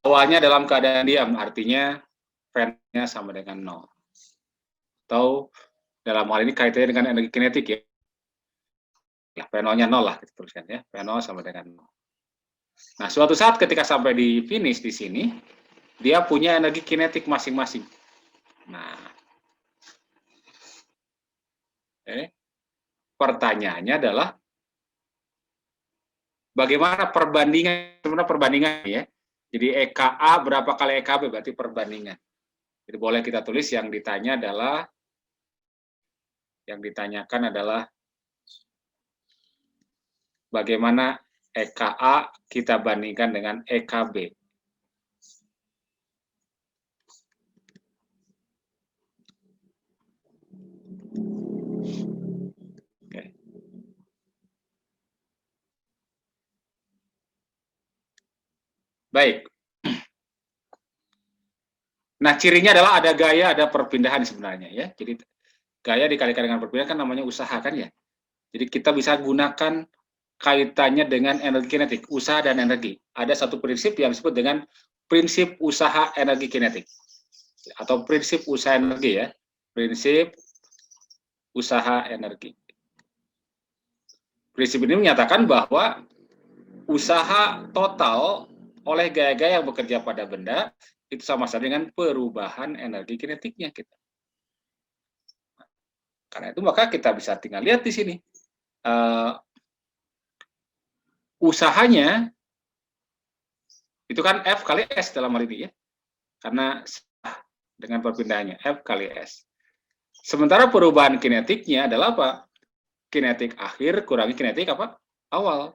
awalnya dalam keadaan diam, artinya V0-nya sama dengan 0. Atau dalam hal ini kaitannya dengan energi kinetik ya. Ya, V0-nya 0 lah, kita tuliskan ya. V0 sama dengan 0. Nah, suatu saat ketika sampai di finish di sini, dia punya energi kinetik masing-masing. Nah, pertanyaannya adalah bagaimana perbandingan, sebenarnya perbandingan ya. Jadi EKA berapa kali EKB berarti perbandingan. Jadi boleh kita tulis yang ditanyakan adalah bagaimana EKA kita bandingkan dengan EKB. Oke. Baik. Nah, cirinya adalah ada gaya, ada perpindahan sebenarnya ya. Jadi gaya dikalikan dengan perpindahan kan namanya usaha kan ya. Jadi kita bisa gunakan kaitannya dengan energi kinetik, usaha dan energi. Ada satu prinsip yang disebut dengan prinsip usaha energi kinetik. Atau prinsip usaha energi ya. Prinsip usaha energi. Prinsip ini menyatakan bahwa usaha total oleh gaya-gaya yang bekerja pada benda itu sama saja dengan perubahan energi kinetiknya kita. Karena itu maka kita bisa tinggal lihat di sini. Usahanya itu kan F kali S dalam hal ini ya. Karena dengan perpindahannya F kali S. Sementara perubahan kinetiknya adalah apa? Kinetik akhir kurangi kinetik apa? Awal.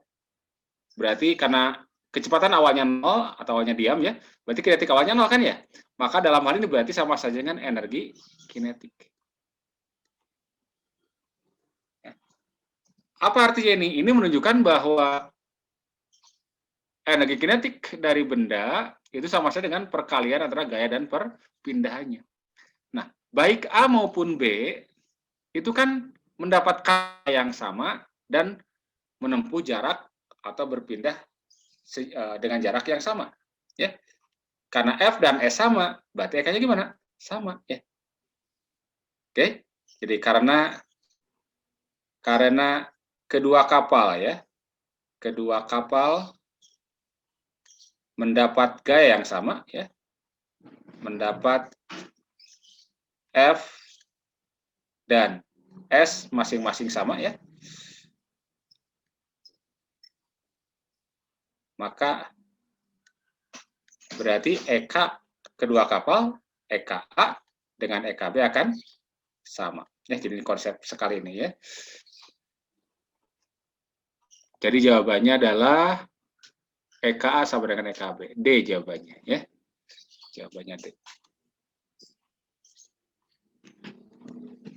Berarti karena kecepatan awalnya 0 atau awalnya diam ya, berarti kinetik awalnya 0 kan ya? Maka dalam hal ini berarti sama saja dengan energi kinetik. Apa artinya ini? Ini menunjukkan bahwa energi kinetik dari benda itu sama saja dengan perkalian antara gaya dan perpindahannya. Nah, baik A maupun B itu kan mendapatkan yang sama dan menempuh jarak atau berpindah dengan jarak yang sama, ya. Karena F dan S sama, berarti E-nya gimana? Sama, ya. Oke, jadi karena kedua kapal ya, kedua kapal mendapat gaya yang sama, ya, mendapat F dan S masing-masing sama, ya. Maka berarti EK kedua kapal, EKA dengan EKB akan sama. Ya, jadi ini konsep sekali ini ya. Jadi jawabannya adalah EKA sama dengan EKB. D jawabannya ya. Jawabannya D.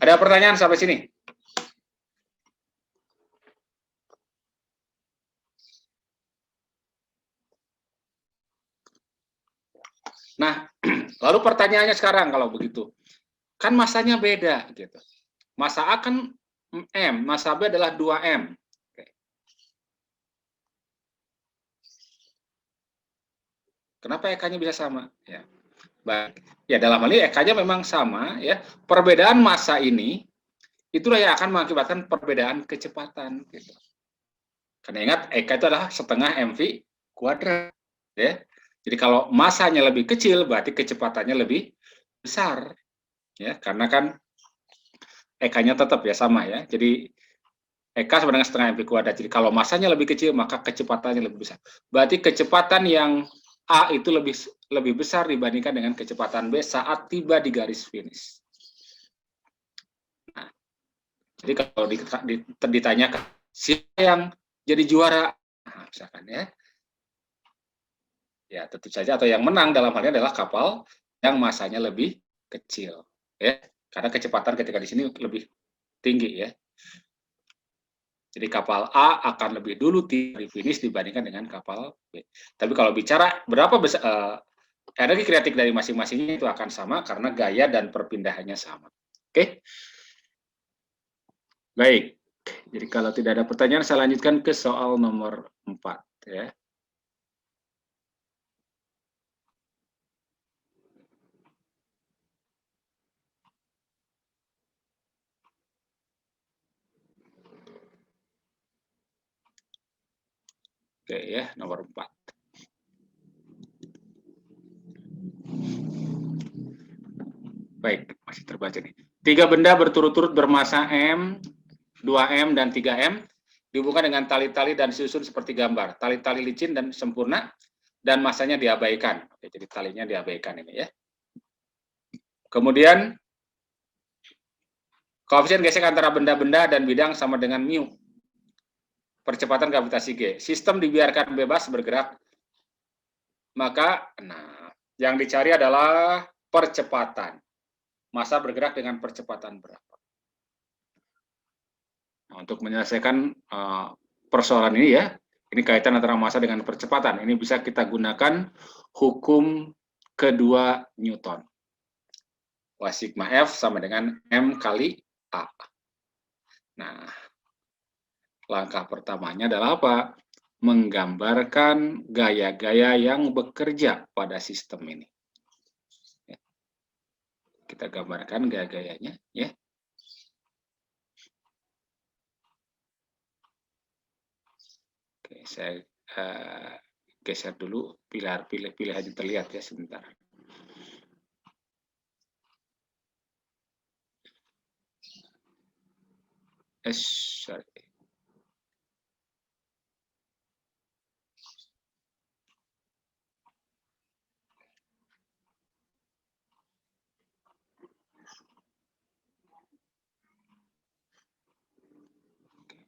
Ada pertanyaan sampai sini? Nah, lalu pertanyaannya sekarang kalau begitu. Kan masanya beda gitu. Masa A kan M, masa B adalah 2M. Kenapa EK-nya bisa sama? Ya. Baik. Ya, dalam hal ini EK-nya memang sama ya. Perbedaan massa ini itulah yang akan mengakibatkan perbedaan kecepatan gitu. Karena ingat EK itu adalah setengah mv kuadrat ya. Jadi kalau massanya lebih kecil berarti kecepatannya lebih besar ya, karena kan EK-nya tetap ya sama ya. Jadi EK sama dengan setengah mv kuadrat. Jadi kalau massanya lebih kecil maka kecepatannya lebih besar. Berarti kecepatan yang A itu lebih besar dibandingkan dengan kecepatan B saat tiba di garis finish. Nah, jadi kalau ditanyakan siapa yang jadi juara, nah, misalkan ya tentu saja atau yang menang dalam hal ini adalah kapal yang massanya lebih kecil, ya, karena kecepatan ketika di sini lebih tinggi ya. Jadi kapal A akan lebih dulu tiba di finish dibandingkan dengan kapal B. Tapi kalau bicara berapa besar energi kinetik dari masing-masingnya itu akan sama karena gaya dan perpindahannya sama. Oke. Baik. Jadi kalau tidak ada pertanyaan saya lanjutkan ke soal nomor 4 ya. Oke ya, nomor 4. Baik, masih terbaca nih. 3 benda berturut-turut bermassa M, 2M, dan 3M dihubungkan dengan tali-tali dan disusun seperti gambar. Tali-tali licin dan sempurna dan massanya diabaikan. Oke, jadi talinya diabaikan ini ya. Kemudian koefisien gesek antara benda-benda dan bidang sama dengan mu. Percepatan gravitasi G. Sistem dibiarkan bebas bergerak. Maka, yang dicari adalah percepatan. Massa bergerak dengan percepatan berapa? Nah, untuk menyelesaikan persoalan ini ya, ini kaitan antara massa dengan percepatan. Ini bisa kita gunakan hukum kedua Newton. W sigma F sama dengan M kali A. Nah, langkah pertamanya adalah apa? Menggambarkan gaya-gaya yang bekerja pada sistem ini. Kita gambarkan gaya-gayanya ya. Oke, saya geser dulu pilihan terlihat ya sebentar. Sorry.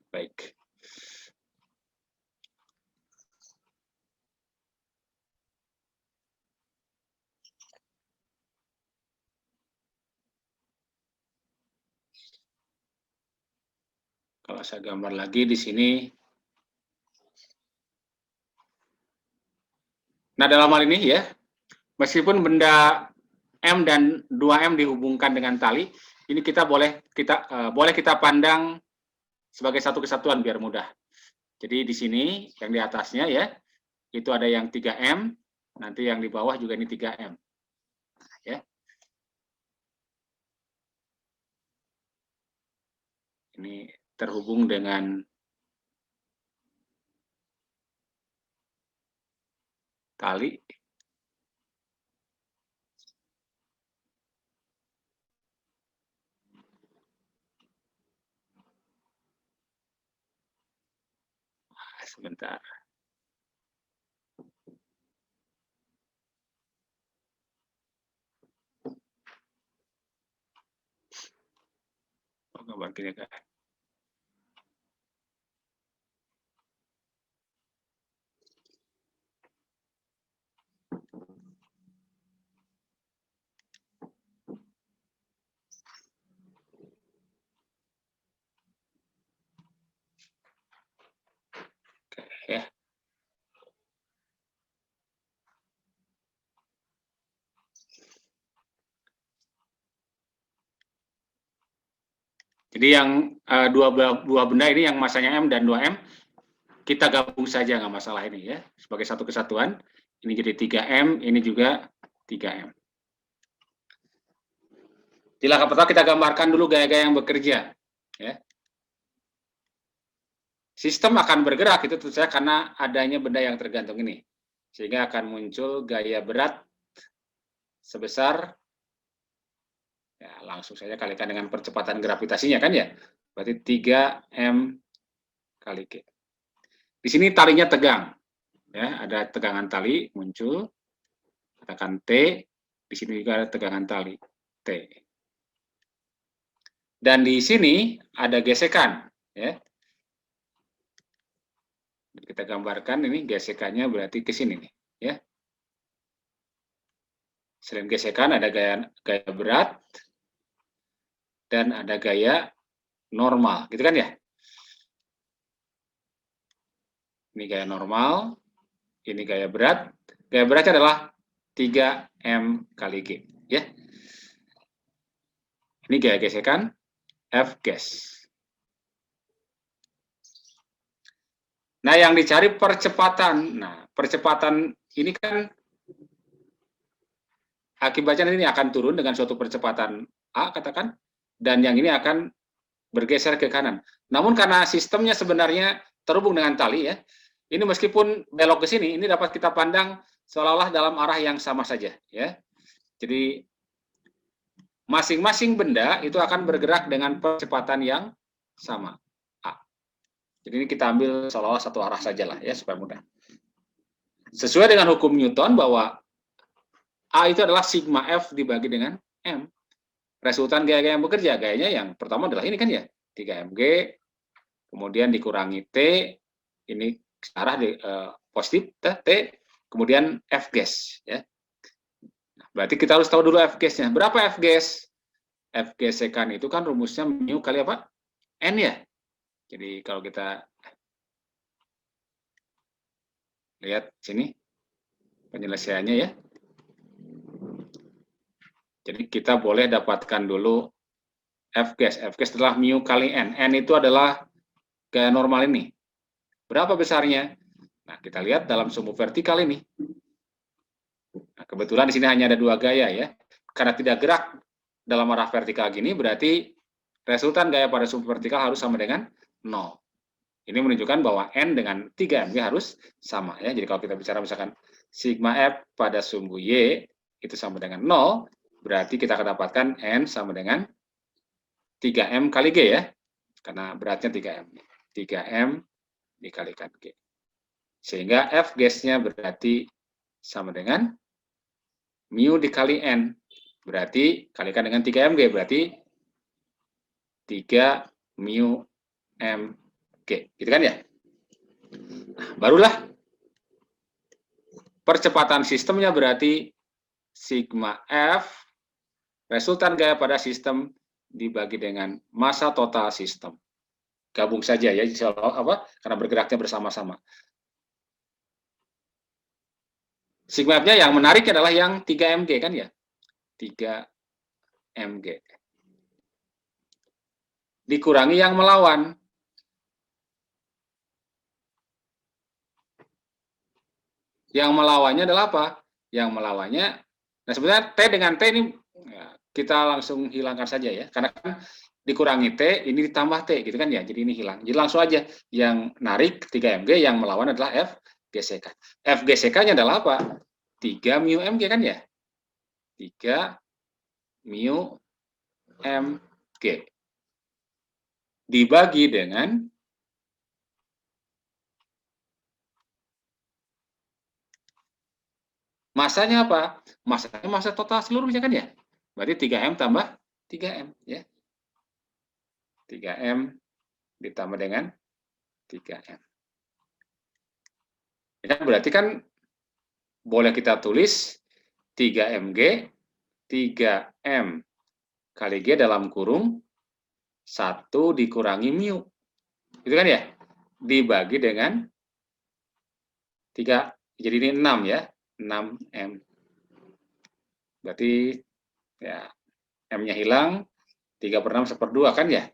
Baik. Kalau saya gambar lagi di sini. Nah, dalam hal ini ya, meskipun benda M dan 2M dihubungkan dengan tali, ini boleh kita pandang sebagai satu kesatuan biar mudah. Jadi di sini yang di atasnya ya, itu ada yang 3M, nanti yang di bawah juga ini 3M. Ya. Ini terhubung dengan tali. Sebentar. Oh, gambar gini kan. Oke, ya. Jadi yang dua benda ini yang massanya M dan 2M, kita gabung saja nggak masalah ini ya. Sebagai satu kesatuan, ini jadi 3M, ini juga 3M. Di langkah pertama kita gambarkan dulu gaya-gaya yang bekerja. Ya. Sistem akan bergerak itu tentu saja karena adanya benda yang tergantung ini. Sehingga akan muncul gaya berat sebesar, ya langsung saja kalikan dengan percepatan gravitasinya kan ya. Berarti 3M kali G. Di sini talinya tegang. Ya, ada tegangan tali muncul. Katakan T, di sini juga ada tegangan tali T. Dan di sini ada gesekan, ya. Kita gambarkan ini gesekannya berarti ke sini nih, ya. Selain gesekan ada gaya berat dan ada gaya normal, gitu kan ya? Ini gaya normal, ini gaya berat. Gaya beratnya adalah 3M kali G, ya. Ini gaya gesekan F gas. Nah, yang dicari percepatan. Nah, percepatan ini kan akibatnya ini akan turun dengan suatu percepatan A, katakan, dan yang ini akan bergeser ke kanan. Namun karena sistemnya sebenarnya terhubung dengan tali, ya, Ini meskipun belok ke sini, ini dapat kita pandang seolah-olah dalam arah yang sama saja, ya. Jadi masing-masing benda itu akan bergerak dengan percepatan yang sama. A. Jadi ini kita ambil seolah-olah satu arah saja lah, ya, supaya mudah. Sesuai dengan hukum Newton bahwa A itu adalah sigma F dibagi dengan M. Resultan gaya-gaya yang bekerja, gayanya yang pertama adalah ini kan ya, 3mg, kemudian dikurangi T, ini arah positif, T, kemudian F gas. Ya. Berarti kita harus tahu dulu F gasnya. Berapa F gas? F gesekan itu kan rumusnya mu kali apa? N ya. Jadi kalau kita lihat sini penyelesaiannya ya. Jadi kita boleh dapatkan dulu F gas. F gas adalah mu kali N. N itu adalah gaya normal ini. Berapa besarnya? Nah, kita lihat dalam sumbu vertikal ini. Nah, kebetulan di sini hanya ada 2 gaya ya. Karena tidak gerak dalam arah vertikal gini, berarti resultan gaya pada sumbu vertikal harus sama dengan 0. Ini menunjukkan bahwa N dengan 3mg harus sama ya. Jadi kalau kita bicara misalkan sigma F pada sumbu Y itu sama dengan 0, berarti kita akan dapatkan N sama dengan 3M kali G ya. Karena beratnya 3M. 3M dikalikan G. Sehingga F gasnya berarti sama dengan mu dikali N. Berarti kalikan dengan 3mg, berarti 3 mu mg. Gitu kan ya? Nah, barulah percepatan sistemnya berarti sigma F resultan gaya pada sistem dibagi dengan massa total sistem. Gabung saja ya, karena bergeraknya bersama-sama. Sigma F-nya yang menarik adalah yang 3mg kan ya? 3mg. Dikurangi yang melawan. Yang melawannya adalah apa? Yang melawannya, nah sebenarnya T dengan T ini ya, kita langsung hilangkan saja ya. Karena kan dikurangi T, ini ditambah T gitu kan ya. Jadi ini hilang. Jadi langsung aja yang narik 3mg, yang melawan adalah F GCK. F GCK-nya adalah apa? 3 mu mg kan ya? 3 mu mg. Dibagi dengan masanya apa? Masanya massa total seluruhnya kan ya? Berarti 3M tambah 3M ya. 3M ditambah dengan 3M. Ya, berarti kan boleh kita tulis 3mg, 3M kali G dalam kurung 1 dikurangi mu. Itu kan ya? Dibagi dengan 3, jadi ini 6 ya. 6M. Berarti ya M-nya hilang, 3/6 1/2 kan ya?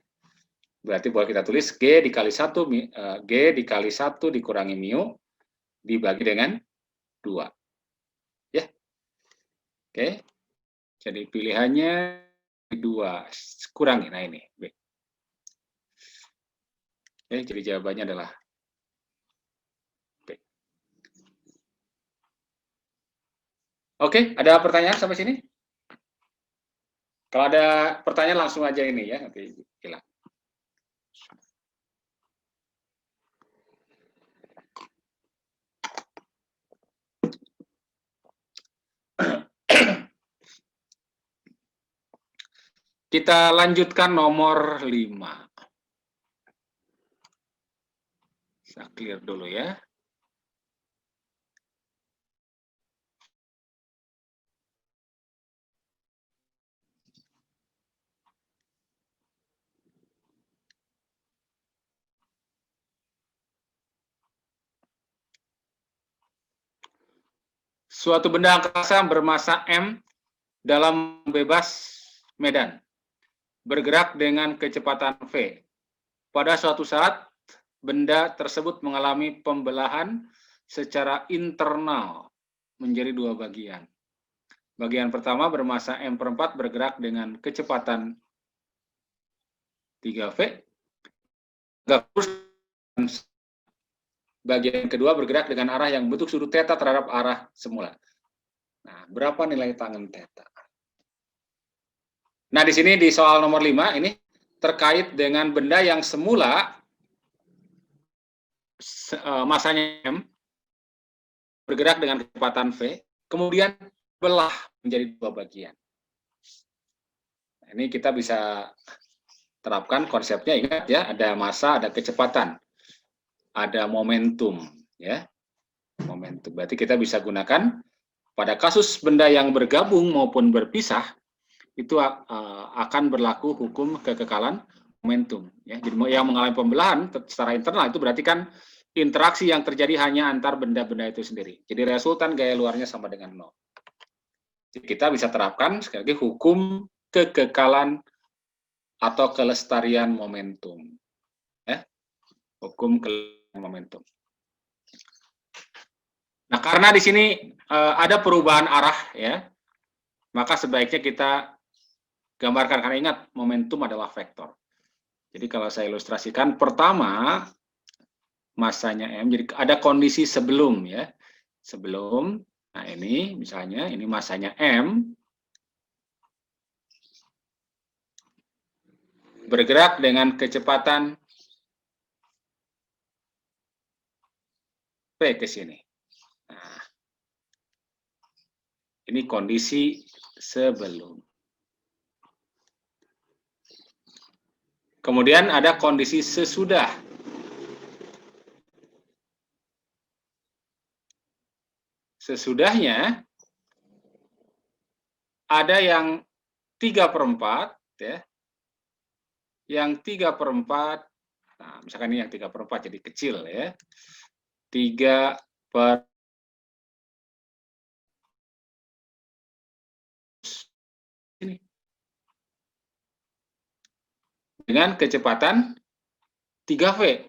Berarti boleh kita tulis G dikali 1, G dikali 1 dikurangi mu, dibagi dengan 2. Ya. Oke. Jadi pilihannya 2. Kurangi, nah ini. B. Oke, jadi jawabannya adalah B. Oke, ada pertanyaan sampai sini? Kalau ada pertanyaan langsung aja ini ya, nanti hilang. Kita lanjutkan nomor 5. Saya clear dulu ya. Suatu benda angkasa bermassa M dalam bebas medan bergerak dengan kecepatan V. Pada suatu saat, benda tersebut mengalami pembelahan secara internal menjadi 2 bagian. Bagian pertama bermassa M/4 bergerak dengan kecepatan 3V. bagian kedua bergerak dengan arah yang bentuk sudut theta terhadap arah semula. Nah, berapa nilai tangen theta? Nah, di sini di soal nomor 5 ini terkait dengan benda yang semula masanya M bergerak dengan kecepatan V, kemudian belah menjadi dua bagian. Nah, ini kita bisa terapkan konsepnya, ingat ya, ada massa, ada kecepatan, ada momentum, ya. Momentum. Berarti kita bisa gunakan pada kasus benda yang bergabung maupun berpisah, itu akan berlaku hukum kekekalan momentum. Ya. Jadi yang mengalami pembelahan secara internal itu berarti kan interaksi yang terjadi hanya antar benda-benda itu sendiri. Jadi resultan gaya luarnya sama dengan 0. Jadi kita bisa terapkan sekali lagi hukum kekekalan atau kelestarian momentum. Ya. Hukum kelestarian momentum. Nah, karena di sini ada perubahan arah, ya, maka sebaiknya kita gambarkan, karena ingat momentum adalah vektor. Jadi kalau saya ilustrasikan, pertama masanya M, jadi ada kondisi sebelum, ya, sebelum. Nah ini misalnya ini masanya M bergerak dengan kecepatan V ke sini. Nah, ini kondisi sebelum. Kemudian ada kondisi sesudah. Sesudahnya ada yang 3/4, ya. Yang 3/4, nah misalkan ini yang 3/4 jadi kecil, ya. 3/, ini dengan kecepatan 3V.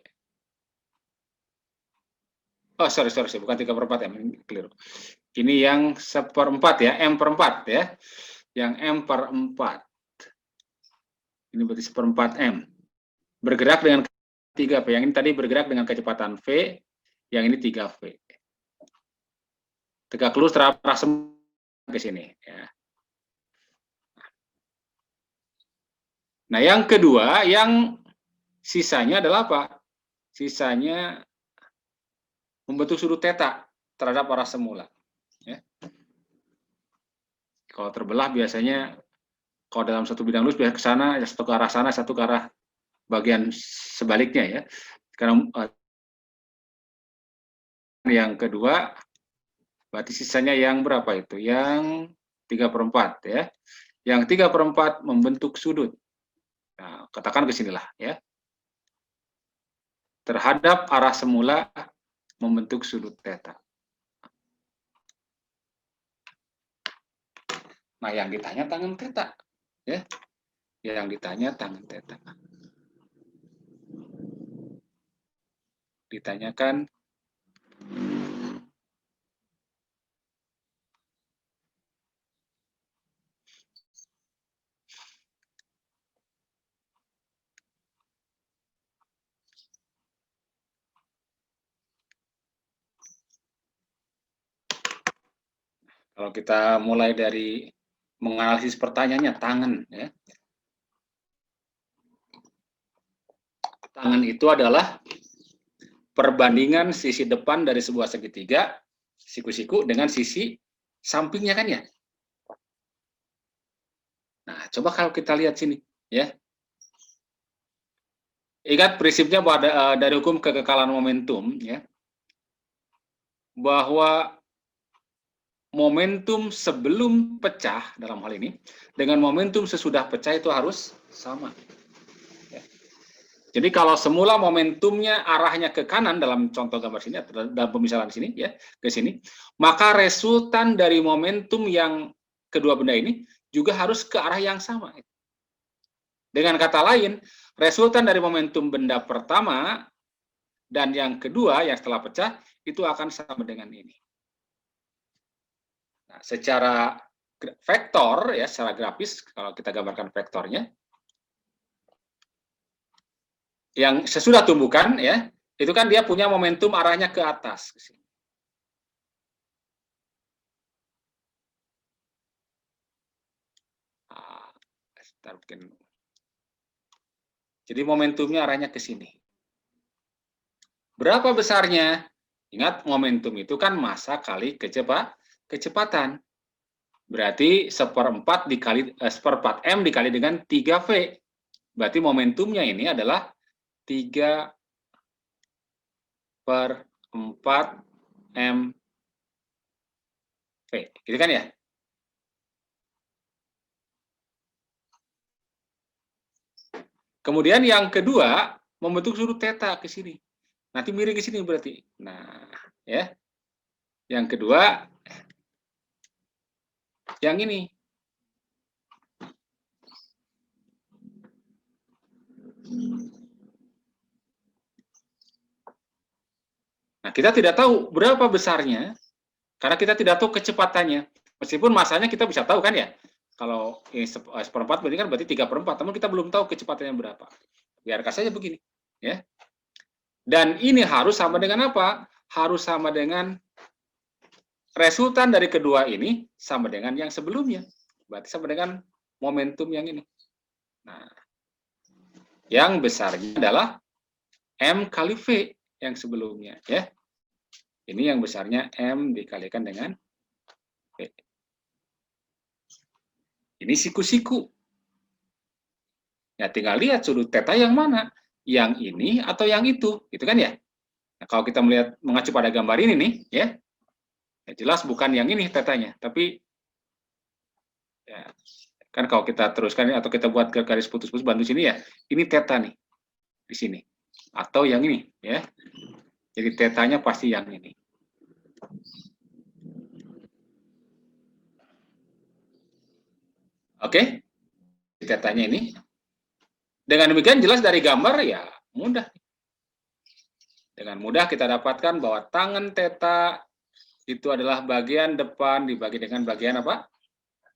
Oh, sorry, bukan 3/4 ya, keliru. Ini yang 1/4 ya, M/4 ya. Yang M/4. Ini berarti 1/4 M. Bergerak dengan 3V. Yang ini tadi bergerak dengan kecepatan V, yang ini 3V. Tegak lurus terarah ke sini, ya. Nah, yang kedua, yang sisanya adalah apa? Sisanya membentuk sudut theta terhadap arah semula. Ya. Kalau terbelah biasanya, kalau dalam satu bidang lurus biasanya ke sana, satu ke arah sana, satu ke arah bagian sebaliknya, ya. Karena yang kedua, berarti sisanya yang berapa itu? Yang 3/4, ya. Yang 3/4 membentuk sudut. Nah, katakan ke sinilah, ya. Terhadap arah semula membentuk sudut theta. Nah, yang ditanya tangen theta, ya. Yang ditanya tangen theta. Ditanyakan kalau kita mulai dari menganalisis pertanyaannya, tangen, ya. Tangen itu adalah perbandingan sisi depan dari sebuah segitiga, siku-siku, dengan sisi sampingnya, kan ya. Nah, coba kalau kita lihat sini, ya. Ingat prinsipnya dari hukum kekekalan momentum, ya, bahwa momentum sebelum pecah dalam hal ini dengan momentum sesudah pecah itu harus sama. Ya. Jadi kalau semula momentumnya arahnya ke kanan dalam contoh gambar sini, dalam pemisalan sini, ya, ke sini, maka resultan dari momentum yang kedua benda ini juga harus ke arah yang sama. Dengan kata lain, resultan dari momentum benda pertama dan yang kedua yang setelah pecah itu akan sama dengan ini. Nah, secara vektor, ya, secara grafis, kalau kita gambarkan vektornya, yang sesudah tumbukan, ya, itu kan dia punya momentum arahnya ke atas. Nah, jadi momentumnya arahnya ke sini. Berapa besarnya? Ingat, momentum itu kan massa kali kecepatan. Berarti seperempat M dikali dengan 3V. Berarti momentumnya ini adalah 3 per 4 M V. Gitu kan ya? Kemudian yang kedua, membentuk sudut theta ke sini. Nanti miring ke sini berarti. Nah, ya. Yang kedua, yang ini. Nah, kita tidak tahu berapa besarnya, karena kita tidak tahu kecepatannya. Meskipun masanya kita bisa tahu kan ya. Kalau ini seperempat berarti kan berarti 3 per 4, namun kita belum tahu kecepatannya berapa. Biarkan saja begini. Ya. Dan ini harus sama dengan apa? Harus sama dengan resultan dari kedua ini sama dengan yang sebelumnya. Berarti sama dengan momentum yang ini. Nah, yang besarnya adalah M kali V yang sebelumnya. Ya. Ini yang besarnya M dikalikan dengan V. Ini siku-siku. Ya, tinggal lihat sudut theta yang mana. Yang ini atau yang itu. Gitu kan ya? Nah, kalau kita melihat mengacu pada gambar ini nih, ya jelas bukan yang ini tetanya, tapi ya, kan kalau kita teruskan atau kita buat ke garis putus-putus bantu sini ya, ini theta nih di sini atau yang ini ya. Jadi tetanya pasti yang ini. Oke, tetanya ini. Dengan demikian jelas dari gambar ya mudah. Dengan mudah kita dapatkan bahwa tangen theta itu adalah bagian depan dibagi dengan bagian apa?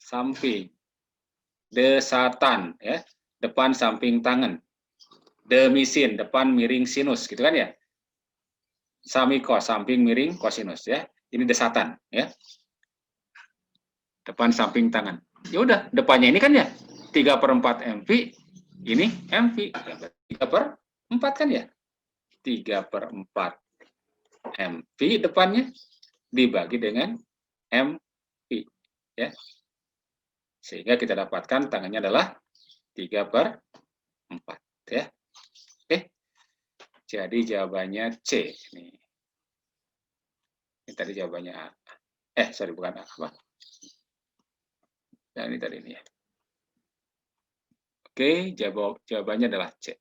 Samping. Desatan ya, depan samping tangan. Demisin, depan miring sinus gitu kan ya. Samikos, samping miring kosinus ya. Ini desatan ya. Depan samping tangan. Ya udah, depannya ini kan ya 3 per 4 MV, ini MV. 3 per 4 kan ya? 3 per 4 MV depannya dibagi dengan MV ya. Sehingga kita dapatkan tangannya adalah 3 per 4 ya. Oke. Jadi jawabannya C ini. Ini tadi jawabannya A. Sorry bukan A apa? Nah, ini tadi ini ya. Oke, jawabannya adalah C.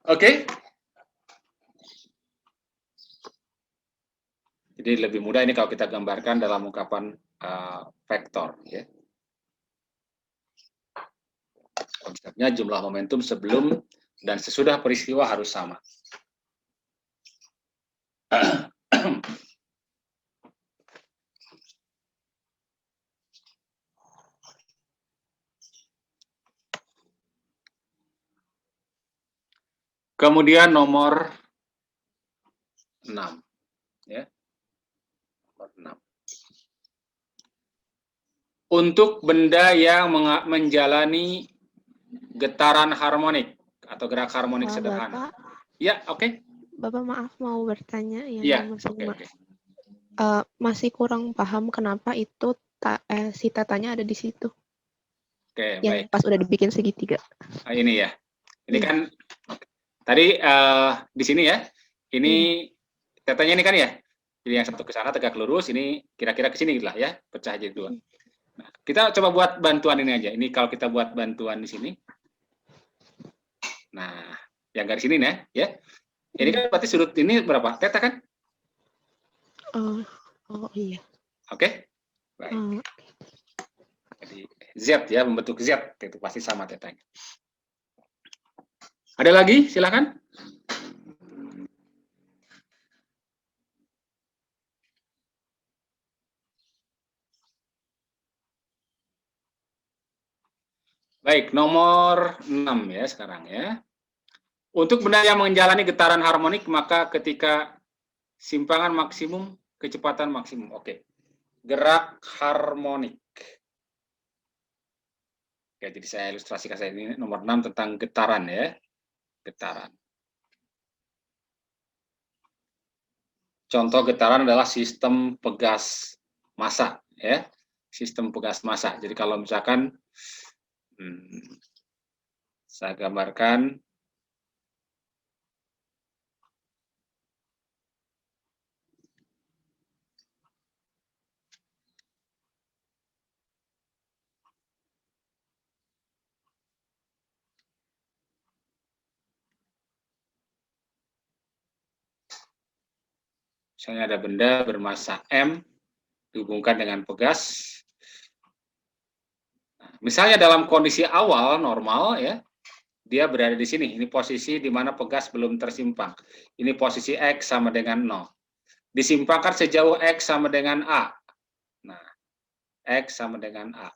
Oke. Jadi lebih mudah ini kalau kita gambarkan dalam ungkapan vektor ya. Konsepnya jumlah momentum sebelum dan sesudah peristiwa harus sama. Kemudian nomor 6 ya. Nomor 6. Untuk benda yang menjalani getaran harmonik atau gerak harmonik sederhana. Bapak, Ya, oke. Bapak maaf mau bertanya yang Ya, nomor 5. oke. Masih kurang paham kenapa itu si tetanya ada di situ. Oke, Yang baik. pas udah dibikin segitiga. Ini ya. Ini Iya. kan tadi di sini ya. Ini tetanya ini kan ya. Jadi yang satu ke sana tegak lurus, ini kira-kira ke sini lah ya, pecah jadi 2. Nah, kita coba buat bantuan ini aja. Ini kalau kita buat bantuan di sini. Nah, yang garis ini nih ya. Ini kan berarti sudut ini berapa? Theta kan? Oh iya. Oke. Baik. Jadi Z ya, membentuk Z, itu pasti sama tetanya. Ada lagi? Silakan. Baik, nomor 6 ya sekarang ya. Untuk benda yang menjalani getaran harmonik, maka ketika simpangan maksimum, kecepatan maksimum. Oke. Gerak harmonik. Oke, jadi saya ilustrasikan saya ini nomor 6 tentang getaran ya. Getaran. Contoh getaran adalah sistem pegas massa ya. Sistem pegas massa. Jadi kalau misalkan saya gambarkan misalnya ada benda bermassa M dihubungkan dengan pegas. Misalnya dalam kondisi awal normal ya, dia berada di sini. Ini posisi di mana pegas belum tersimpang. Ini posisi X sama dengan 0. Disimpangkan sejauh X sama dengan A. Nah, X sama dengan A.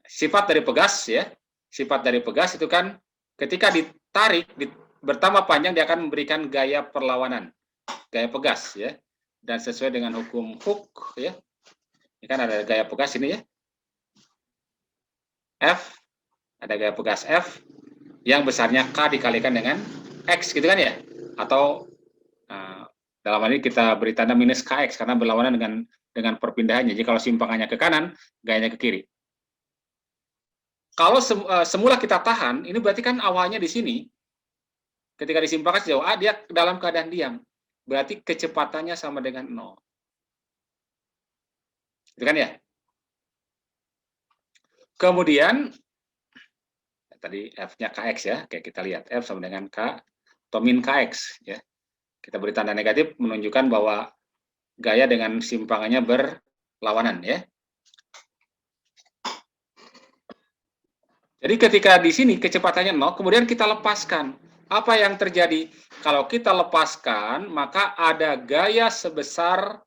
Sifat dari pegas ya, sifat dari pegas itu kan ketika ditarik, bertambah panjang dia akan memberikan gaya perlawanan, gaya pegas ya. Dan sesuai dengan hukum Hooke ya. Ini kan ada gaya pegas ini ya. F, ada gaya pegas F yang besarnya K dikalikan dengan X gitu kan ya, atau dalam hal ini kita beri tanda minus KX karena berlawanan dengan perpindahannya. Jadi kalau simpangannya ke kanan, gayanya ke kiri. Kalau semula kita tahan, ini berarti kan awalnya di sini, ketika disimpangkan sejauh A, dia dalam keadaan diam. Berarti kecepatannya sama dengan 0. Gitu kan ya? Kemudian tadi F-nya KX ya, kayak kita lihat F sama dengan K atau min KX ya. Kita beri tanda negatif menunjukkan bahwa gaya dengan simpangannya berlawanan ya. Jadi ketika di sini kecepatannya 0, kemudian kita lepaskan. Apa yang terjadi? Kalau kita lepaskan, maka ada gaya sebesar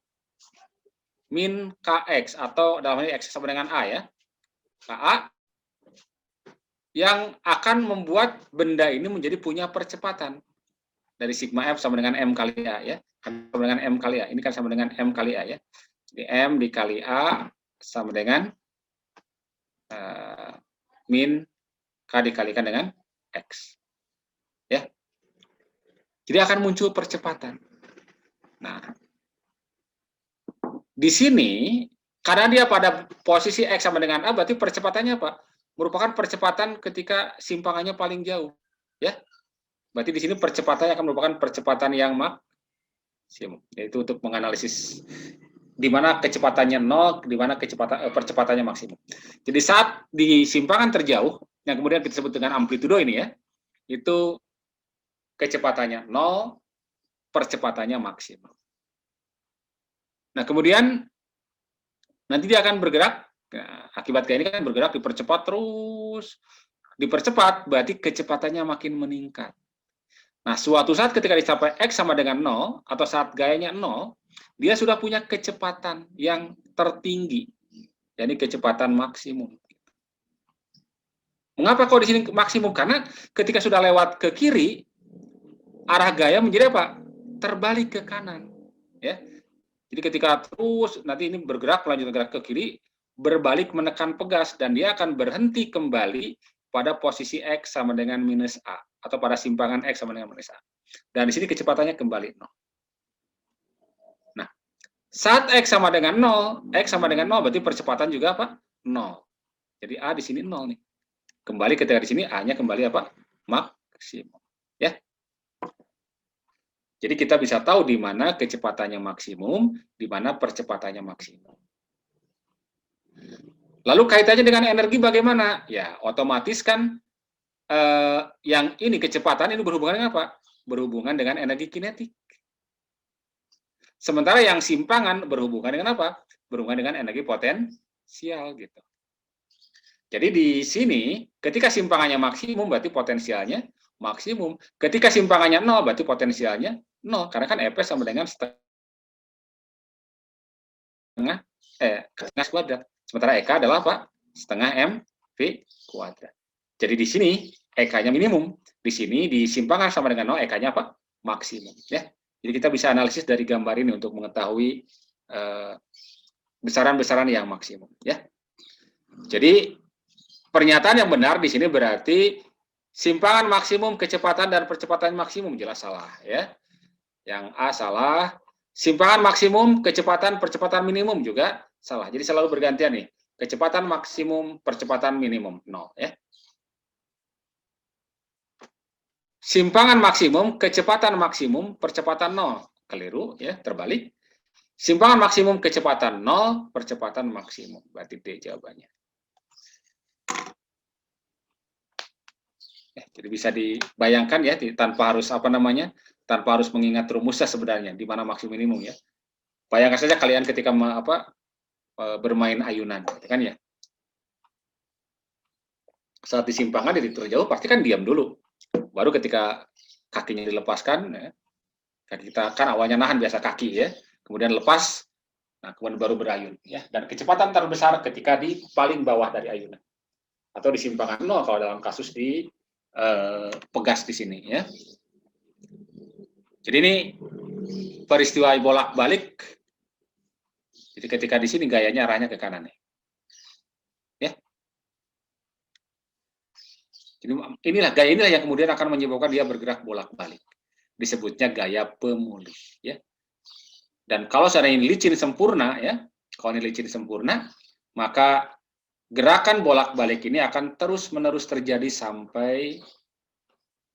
min KX atau dalam hal ini X sama dengan A ya. KA yang akan membuat benda ini menjadi punya percepatan dari sigma F sama dengan M kali A ya, sama dengan M kali A. Ini kan sama dengan M kali A ya. Jadi M dikali A sama dengan min K dikalikan dengan X. Ya. Jadi akan muncul percepatan. Nah, di sini karena dia pada posisi X sama dengan A, berarti percepatannya apa? Merupakan percepatan ketika simpangannya paling jauh, ya. Berarti di sini percepatannya akan merupakan percepatan yang maksimum, yaitu untuk menganalisis di mana kecepatannya 0, di mana percepatannya maksimum. Jadi saat di simpangan terjauh, yang kemudian kita sebut dengan amplitudo ini ya, itu kecepatannya 0, percepatannya maksimum. Nah, kemudian nanti dia akan bergerak, nah, akibat kayak ini kan bergerak, dipercepat terus, dipercepat, berarti kecepatannya makin meningkat. Nah, suatu saat ketika dicapai X sama dengan 0, atau saat gayanya 0, dia sudah punya kecepatan yang tertinggi, yakni kecepatan maksimum. Mengapa kok di sini maksimum? Karena ketika sudah lewat ke kiri, arah gaya menjadi apa? Terbalik ke kanan. Ya. Jadi ketika terus nanti ini bergerak, lanjut gerak ke kiri, berbalik menekan pegas, dan dia akan berhenti kembali pada posisi X sama dengan minus A, atau pada simpangan X sama dengan minus A. Dan di sini kecepatannya kembali 0. Nah, saat X sama dengan 0, X sama dengan 0 berarti percepatan juga apa? 0. Jadi A di sini 0 nih. Kembali ketika di sini A-nya kembali apa? Maksimum. Ya. Jadi kita bisa tahu di mana kecepatannya maksimum, di mana percepatannya maksimum. Lalu kaitannya dengan energi bagaimana? Ya, otomatis kan yang ini kecepatan ini berhubungan dengan apa? Berhubungan dengan energi kinetik. Sementara yang simpangan berhubungan dengan apa? Berhubungan dengan energi potensial gitu. Jadi di sini ketika simpangannya maksimum berarti potensialnya maksimum. Ketika simpangannya 0 berarti potensialnya 0 karena kan Fs sama dengan setengah kuadrat. Sementara Eka adalah apa? Setengah M V kuadrat. Jadi di sini EK-nya minimum, di sini di simpangan sama dengan 0, EK-nya apa? Maksimum. Ya. Jadi kita bisa analisis dari gambar ini untuk mengetahui besaran-besaran yang maksimum. Ya. Jadi pernyataan yang benar di sini berarti simpangan maksimum kecepatan dan percepatan maksimum jelas salah. Ya. Yang A salah. Simpangan maksimum kecepatan percepatan minimum juga salah. Jadi selalu bergantian nih. Kecepatan maksimum, percepatan minimum 0 ya. Simpangan maksimum, kecepatan maksimum, percepatan 0. Keliru ya, terbalik. Simpangan maksimum kecepatan 0, percepatan maksimum. Berarti D jawabannya. Ya, jadi bisa dibayangkan ya, tanpa harus tanpa harus mengingat rumusnya sebenarnya di mana maksimum minimum ya. Bayangkan saja kalian ketika bermain ayunan, gitu kan ya. Saat di simpangan di titik terjauh pasti kan diam dulu. Baru ketika kakinya dilepaskan, ya, kita kan awalnya nahan biasa kaki ya, kemudian lepas, nah kemudian baru berayun ya. Dan kecepatan terbesar ketika di paling bawah dari ayunan atau di simpangan 0 kalau dalam kasus di pegas di sini ya. Jadi ini peristiwa bolak-balik. Jadi ketika di sini gayanya arahnya ke kanan nih. Ya. Jadi gaya inilah yang kemudian akan menyebabkan dia bergerak bolak-balik. Disebutnya gaya pemulih ya. Dan kalau seandainya ini licin sempurna ya, kalau ini licin sempurna, maka gerakan bolak-balik ini akan terus-menerus terjadi sampai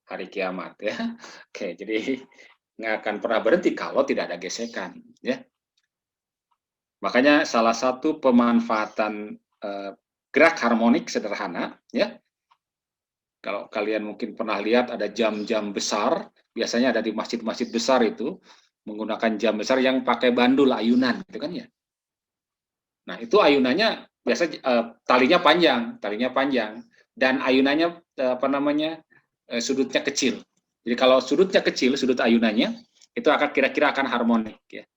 hari kiamat ya. Oke, jadi nggak akan pernah berhenti kalau tidak ada gesekan ya. Makanya salah satu pemanfaatan gerak harmonik sederhana ya. Kalau kalian mungkin pernah lihat ada jam-jam besar, biasanya ada di masjid-masjid besar itu menggunakan jam besar yang pakai bandul ayunan gitu kan ya. Nah, itu ayunannya biasa talinya panjang dan ayunannya sudutnya kecil. Jadi kalau sudutnya kecil, sudut ayunannya itu akan kira-kira akan harmonik ya.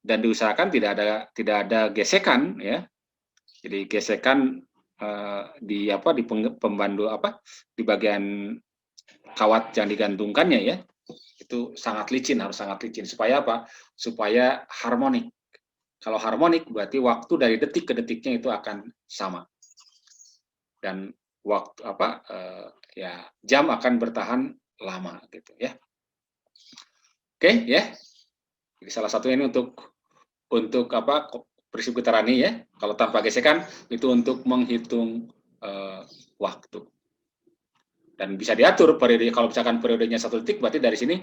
Dan diusahakan tidak ada gesekan ya. Jadi gesekan di pembandu di bagian kawat yang digantungkannya ya. Itu harus sangat licin supaya apa? Supaya harmonik. Kalau harmonik berarti waktu dari detik ke detiknya itu akan sama. Dan waktu jam akan bertahan lama gitu ya. Oke ya. Jadi salah satu ini untuk prinsip Guarani ya. Kalau tanpa gesekan itu untuk menghitung waktu. Dan bisa diatur periode, kalau misalkan periodenya 1 detik berarti dari sini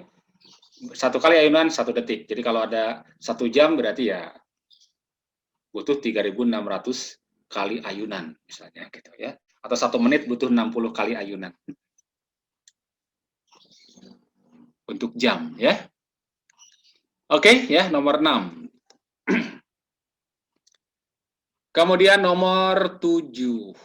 1 kali ayunan 1 detik. Jadi kalau ada 1 jam berarti ya butuh 3.600 kali ayunan misalnya gitu ya. Atau 1 menit butuh 60 kali ayunan. Untuk jam ya. Oke ya, nomor 6. Kemudian nomor 7.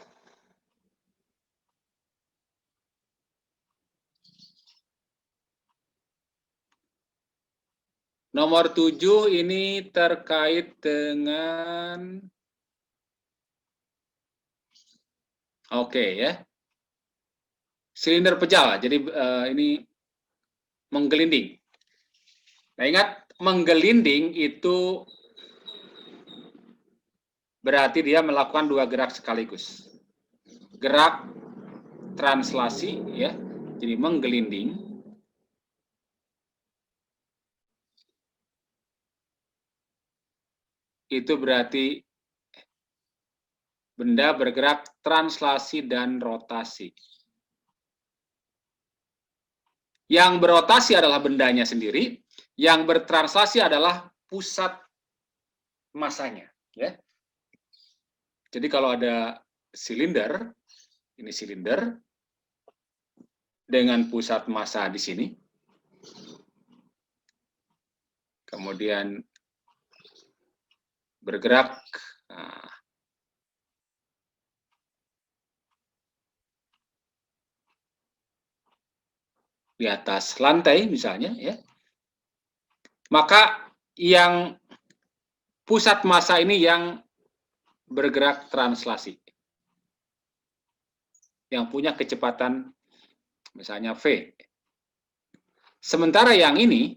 Nomor 7 ini terkait dengan ya. Silinder pejal. Jadi ini menggelinding. Nah, ingat menggelinding itu berarti dia melakukan 2 gerak sekaligus. Gerak translasi ya. Jadi menggelinding. Itu berarti benda bergerak translasi dan rotasi. Yang berotasi adalah bendanya sendiri, yang bertranslasi adalah pusat masanya. Ya. Jadi kalau ada silinder, ini silinder dengan pusat massa di sini, kemudian bergerak di atas lantai misalnya ya, maka yang pusat massa ini yang bergerak translasi. yang punya kecepatan misalnya V. Sementara yang ini,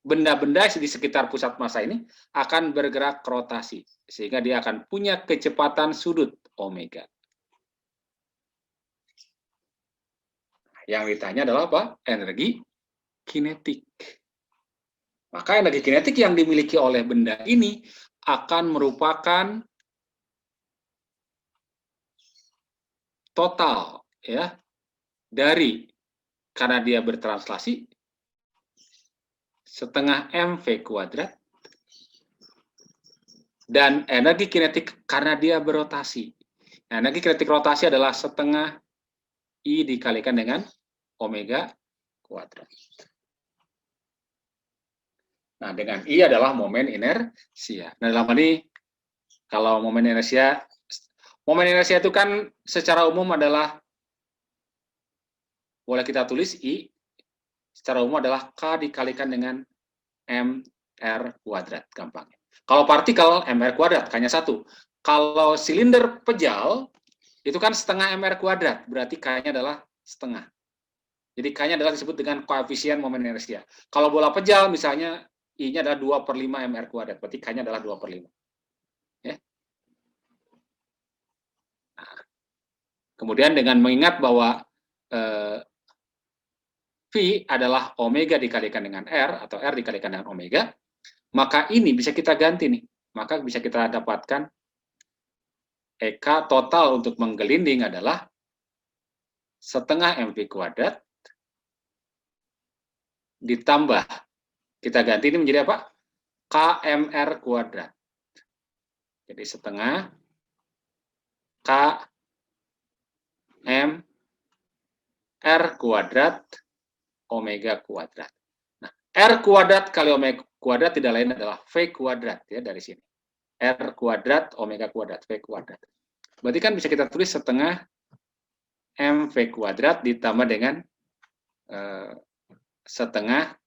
benda-benda di sekitar pusat massa ini akan bergerak rotasi, sehingga dia akan punya kecepatan sudut omega. Yang ditanya adalah apa? Energi kinetik. Maka energi kinetik yang dimiliki oleh benda ini akan merupakan total ya dari, karena dia bertranslasi, setengah mv kuadrat, dan energi kinetik karena dia berotasi. Nah, energi kinetik rotasi adalah setengah I dikalikan dengan omega kuadrat. Nah, dengan I adalah momen inersia. Nah, dalam hal ini, kalau momen inersia itu kan secara umum adalah, boleh kita tulis I, secara umum adalah K dikalikan dengan mr kuadrat, gampangnya. Kalau partikel, mr kuadrat, hanya satu. Kalau silinder pejal, itu kan setengah mr kuadrat, berarti K-nya adalah setengah. Jadi K-nya adalah disebut dengan koefisien momen inersia. Kalau bola pejal, misalnya, I-nya adalah 2/5 mr kuadrat, berarti K-nya adalah 2/5. Ya. Nah, kemudian dengan mengingat bahwa V adalah omega dikalikan dengan R, atau R dikalikan dengan omega, maka ini bisa kita ganti nih. Maka bisa kita dapatkan EK total untuk menggelinding adalah setengah mv kuadrat ditambah, kita ganti ini menjadi apa? KMR kuadrat. Jadi setengah KMR kuadrat omega kuadrat. Nah, R kuadrat kali omega kuadrat tidak lain adalah V kuadrat ya, dari sini. R kuadrat omega kuadrat, V kuadrat. Berarti kan bisa kita tulis setengah mv kuadrat ditambah dengan setengah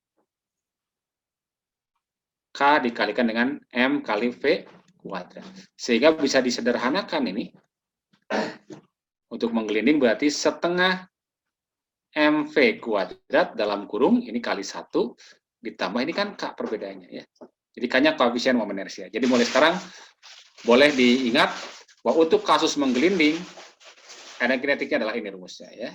K dikalikan dengan M kali V kuadrat. Sehingga bisa disederhanakan ini. Untuk menggelinding berarti setengah mv kuadrat dalam kurung, ini kali 1, ditambah ini kan K perbedaannya ya. Jadi K-nya koefisien momen inersia. Jadi mulai sekarang boleh diingat bahwa untuk kasus menggelinding, energi kinetiknya adalah ini rumusnya ya.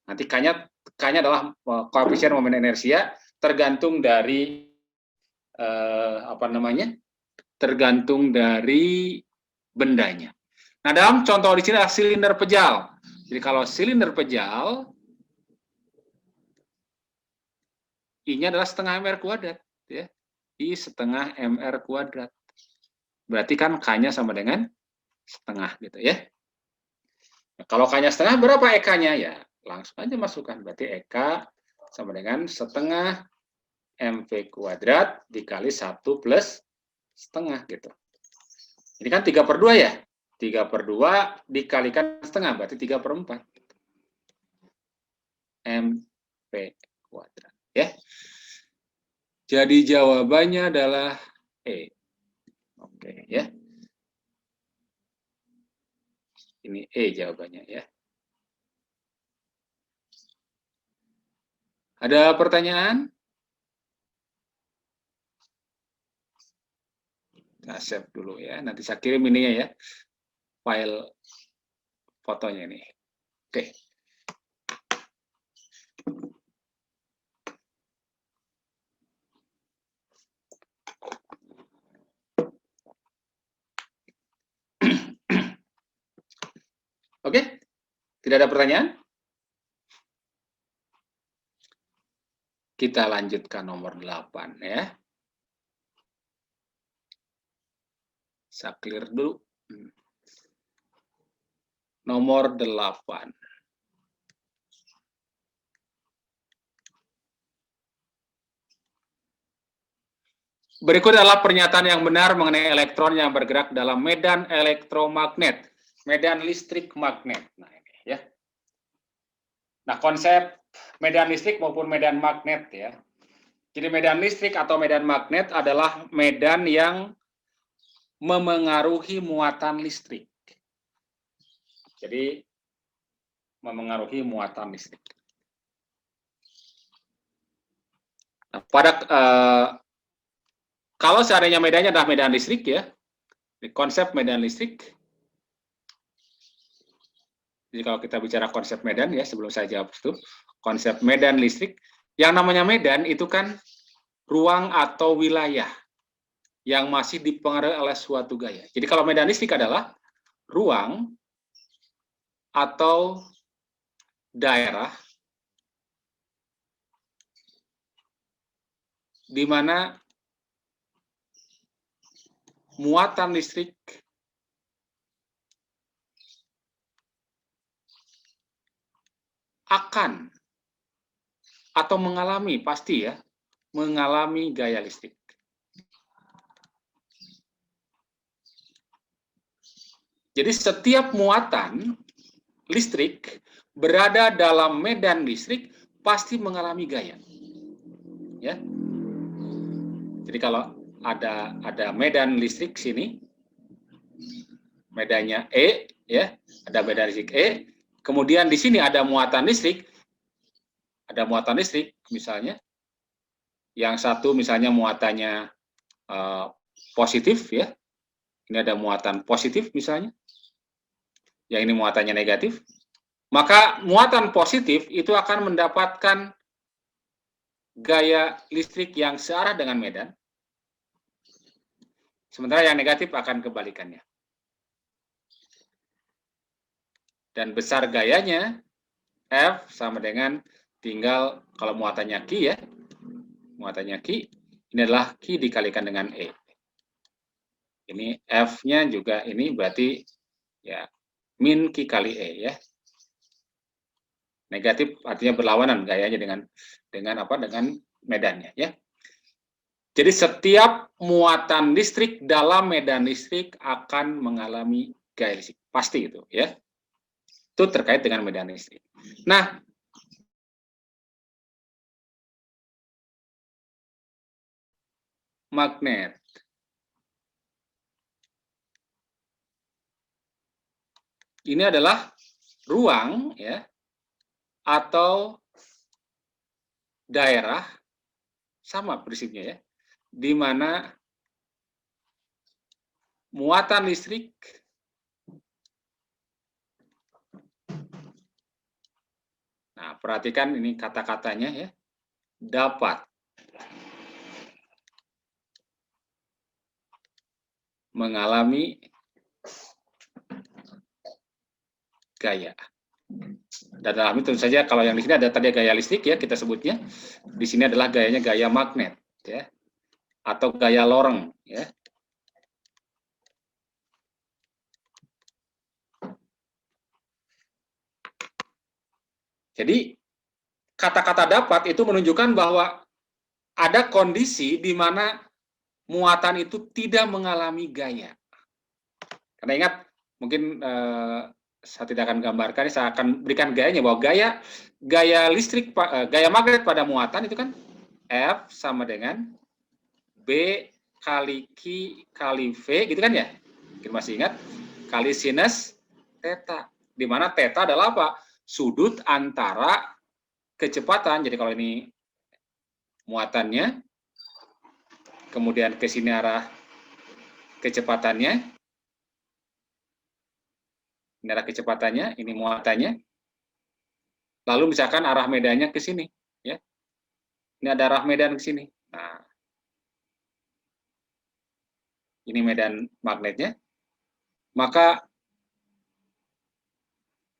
Nanti K-nya adalah koefisien momen inersia tergantung dari tergantung dari bendanya. Nah, dalam contoh di sini adalah silinder pejal. Jadi kalau silinder pejal, I-nya adalah setengah mr kuadrat ya. I setengah mr kuadrat. Berarti kan K-nya sama dengan setengah gitu ya. Nah, kalau K-nya setengah, berapa EK-nya? Ya, langsung aja masukkan. Berarti EK sama dengan setengah mv kuadrat dikali 1 plus setengah gitu. Ini kan 3/2 ya. 3/2 dikalikan setengah, berarti 3/4. mv kuadrat ya. Jadi jawabannya adalah E. Oke ya. Ini E jawabannya ya. Ada pertanyaan? Nah, save dulu ya. Nanti saya kirim ininya ya. File fotonya ini. Oke. Oke, tidak ada pertanyaan? Kita lanjutkan nomor 8 ya. Saya clear dulu. Nomor 8. Berikut adalah pernyataan yang benar mengenai elektron yang bergerak dalam medan elektromagnet, medan listrik magnet. Nah, ini ya. Nah, konsep medan listrik maupun medan magnet ya. Jadi medan listrik atau medan magnet adalah medan yang memengaruhi muatan listrik. Jadi memengaruhi muatan listrik. Nah, kalau seandainya medannya adalah medan listrik ya, konsep medan listrik. Jadi kalau kita bicara konsep medan ya, sebelum saya jawab itu, konsep medan listrik, yang namanya medan itu kan ruang atau wilayah yang masih dipengaruhi oleh suatu gaya. Jadi kalau medan listrik adalah ruang atau daerah di mana muatan listrik akan atau mengalami, pasti ya, mengalami gaya listrik. Jadi setiap muatan listrik berada dalam medan listrik pasti mengalami gaya. Ya. Jadi kalau ada medan listrik sini, medannya E, ya, ada medan listrik E. Kemudian di sini ada muatan listrik, misalnya, yang satu misalnya muatannya positif, ya. Ini ada muatan positif misalnya, yang ini muatannya negatif. Maka muatan positif itu akan mendapatkan gaya listrik yang searah dengan medan, sementara yang negatif akan kebalikannya. Dan besar gayanya F sama dengan tinggal kalau muatannya Q ya, muatannya Q, ini adalah Q dikalikan dengan E. Ini F-nya juga ini berarti ya min Q kali E ya. Negatif artinya berlawanan gayanya dengan apa? Dengan medannya ya. Jadi setiap muatan listrik dalam medan listrik akan mengalami gaya listrik, pasti itu ya. Itu terkait dengan medan listrik. Nah, magnet. Ini adalah ruang ya atau daerah, sama prinsipnya ya, di mana muatan listrik nah perhatikan ini kata-katanya ya, dapat mengalami gaya. Dan dalam itu tentu saja kalau yang di sini ada tadi gaya listrik ya kita sebutnya, di sini adalah gayanya gaya magnet ya atau gaya Lorentz ya. Jadi kata-kata dapat itu menunjukkan bahwa ada kondisi di mana muatan itu tidak mengalami gaya. Karena ingat, mungkin saya tidak akan gambarkan, saya akan berikan gayanya bahwa gaya listrik, gaya magnet pada muatan itu kan F sama dengan B kali Q kali V, gitu kan ya? Mungkin masih ingat, kali sinus theta, di mana theta adalah apa? Sudut antara kecepatan. Jadi kalau ini muatannya, kemudian ke sini arah kecepatannya, ini arah kecepatannya, ini muatannya, lalu misalkan arah medannya ke sini, ya, ini ada arah medan ke sini. Nah, ini medan magnetnya, maka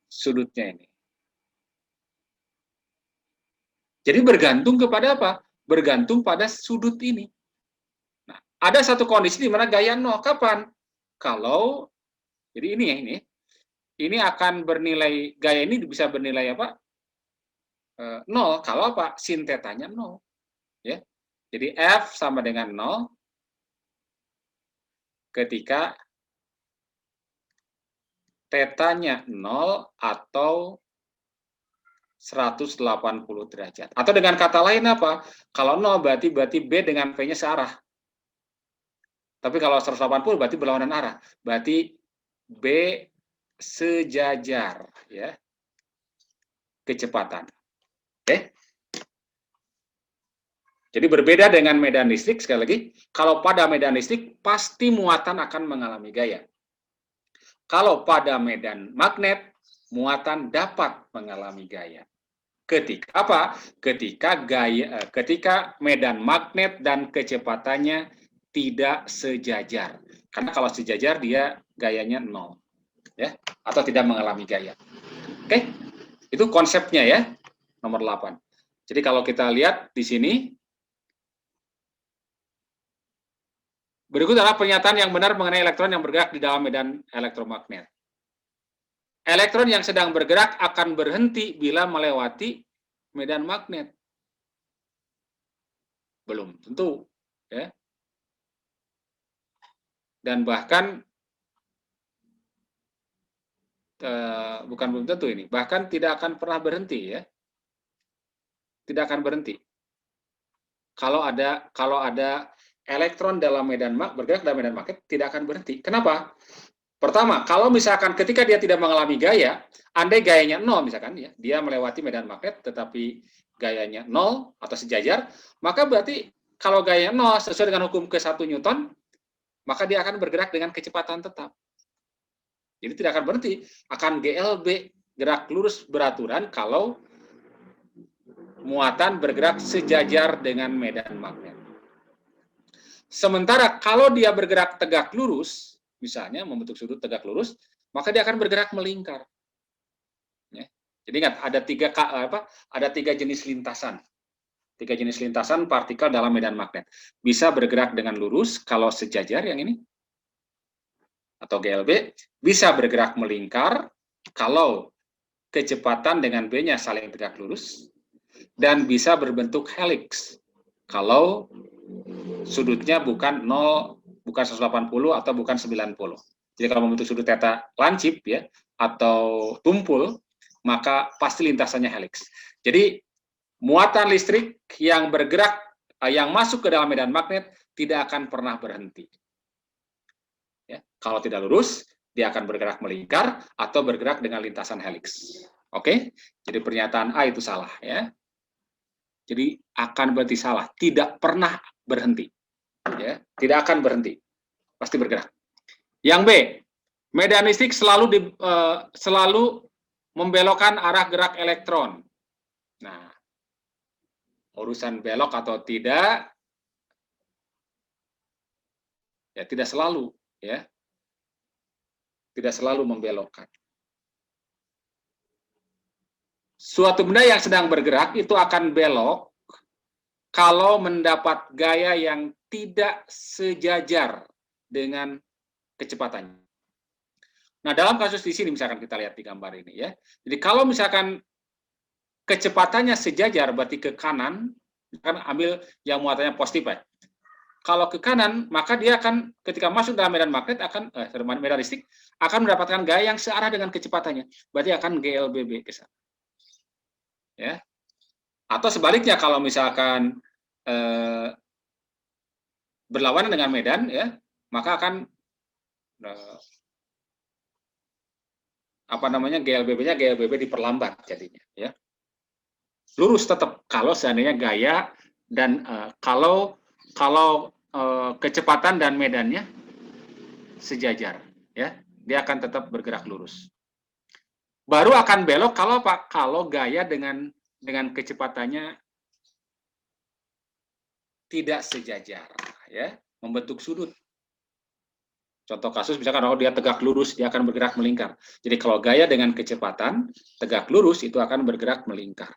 sudutnya ini. Jadi bergantung kepada apa? Bergantung pada sudut ini. Nah, ada satu kondisi di mana gaya 0. Kapan? Kalau, jadi ini akan bernilai, gaya ini bisa bernilai apa? 0. Kalau apa? Sin tetanya 0. Ya. Jadi F sama dengan 0 ketika tetanya 0 atau 180 derajat. Atau dengan kata lain apa? Kalau 0 berarti B dengan V-nya searah. Tapi kalau 180 berarti berlawanan arah. Berarti B sejajar, ya. kecepatan. Oke. Jadi berbeda dengan medan listrik, sekali lagi, kalau pada medan listrik pasti muatan akan mengalami gaya. Kalau pada medan magnet, muatan dapat mengalami gaya. Ketika apa? Ketika medan magnet dan kecepatannya tidak sejajar. Karena kalau sejajar dia gayanya 0, ya, atau tidak mengalami gaya. Oke? Itu konsepnya ya, nomor 8. Jadi kalau kita lihat di sini, berikut adalah pernyataan yang benar mengenai elektron yang bergerak di dalam medan elektromagnet. Elektron yang sedang bergerak akan berhenti bila melewati medan magnet. Belum tentu, ya. Dan bahkan bukan belum tentu ini, bahkan tidak akan pernah berhenti, ya. Tidak akan berhenti. Kalau ada elektron dalam medan bergerak dalam medan magnet, tidak akan berhenti. Kenapa? Pertama, kalau misalkan ketika dia tidak mengalami gaya, andai gayanya 0 misalkan, ya, dia melewati medan magnet tetapi gayanya 0 atau sejajar, maka berarti kalau gayanya 0 sesuai dengan hukum ke-1 Newton, maka dia akan bergerak dengan kecepatan tetap. Jadi tidak akan berhenti, akan GLB, gerak lurus beraturan kalau muatan bergerak sejajar dengan medan magnet. Sementara kalau dia bergerak tegak lurus, misalnya membentuk sudut tegak lurus, maka dia akan bergerak melingkar. Ya. Jadi ingat ada tiga jenis lintasan. 3 jenis lintasan partikel dalam medan magnet. Bisa bergerak dengan lurus kalau sejajar yang ini, atau GLB, bisa bergerak melingkar kalau kecepatan dengan B-nya saling tegak lurus, dan bisa berbentuk helix kalau sudutnya bukan 0, bukan 180 atau bukan 90. Jadi kalau membentuk sudut theta lancip, ya, atau tumpul, maka pasti lintasannya helix. Jadi muatan listrik yang bergerak, yang masuk ke dalam medan magnet tidak akan pernah berhenti. Ya, kalau tidak lurus, dia akan bergerak melingkar atau bergerak dengan lintasan helix. Oke, jadi pernyataan A itu salah, ya. Jadi akan berarti salah, tidak pernah berhenti, ya, tidak akan berhenti, pasti bergerak. Yang B, medan listrik selalu membelokkan arah gerak elektron. Nah, urusan belok atau tidak, ya tidak selalu, ya, tidak selalu membelokkan. Suatu benda yang sedang bergerak itu akan belok kalau mendapat gaya yang tidak sejajar dengan kecepatannya. Nah, dalam kasus di sini misalkan kita lihat di gambar ini, ya. Jadi kalau misalkan kecepatannya sejajar berarti ke kanan, kan ambil yang muatannya positif, ya. Kalau ke kanan, maka dia akan ketika masuk dalam medan magnet medan listrik akan mendapatkan gaya yang searah dengan kecepatannya. Berarti akan GLBB ke sana. Ya. Atau sebaliknya kalau misalkan berlawanan dengan medan, ya, maka akan GLBB-nya diperlambat jadinya, ya. Lurus tetap kalau seandainya gaya dan kalau kecepatan dan medannya sejajar, ya, dia akan tetap bergerak lurus. Baru akan belok kalau apa? Kalau gaya dengan kecepatannya tidak sejajar, ya, membentuk sudut. Contoh kasus misalkan kalau dia tegak lurus, dia akan bergerak melingkar. Jadi kalau gaya dengan kecepatan tegak lurus itu akan bergerak melingkar.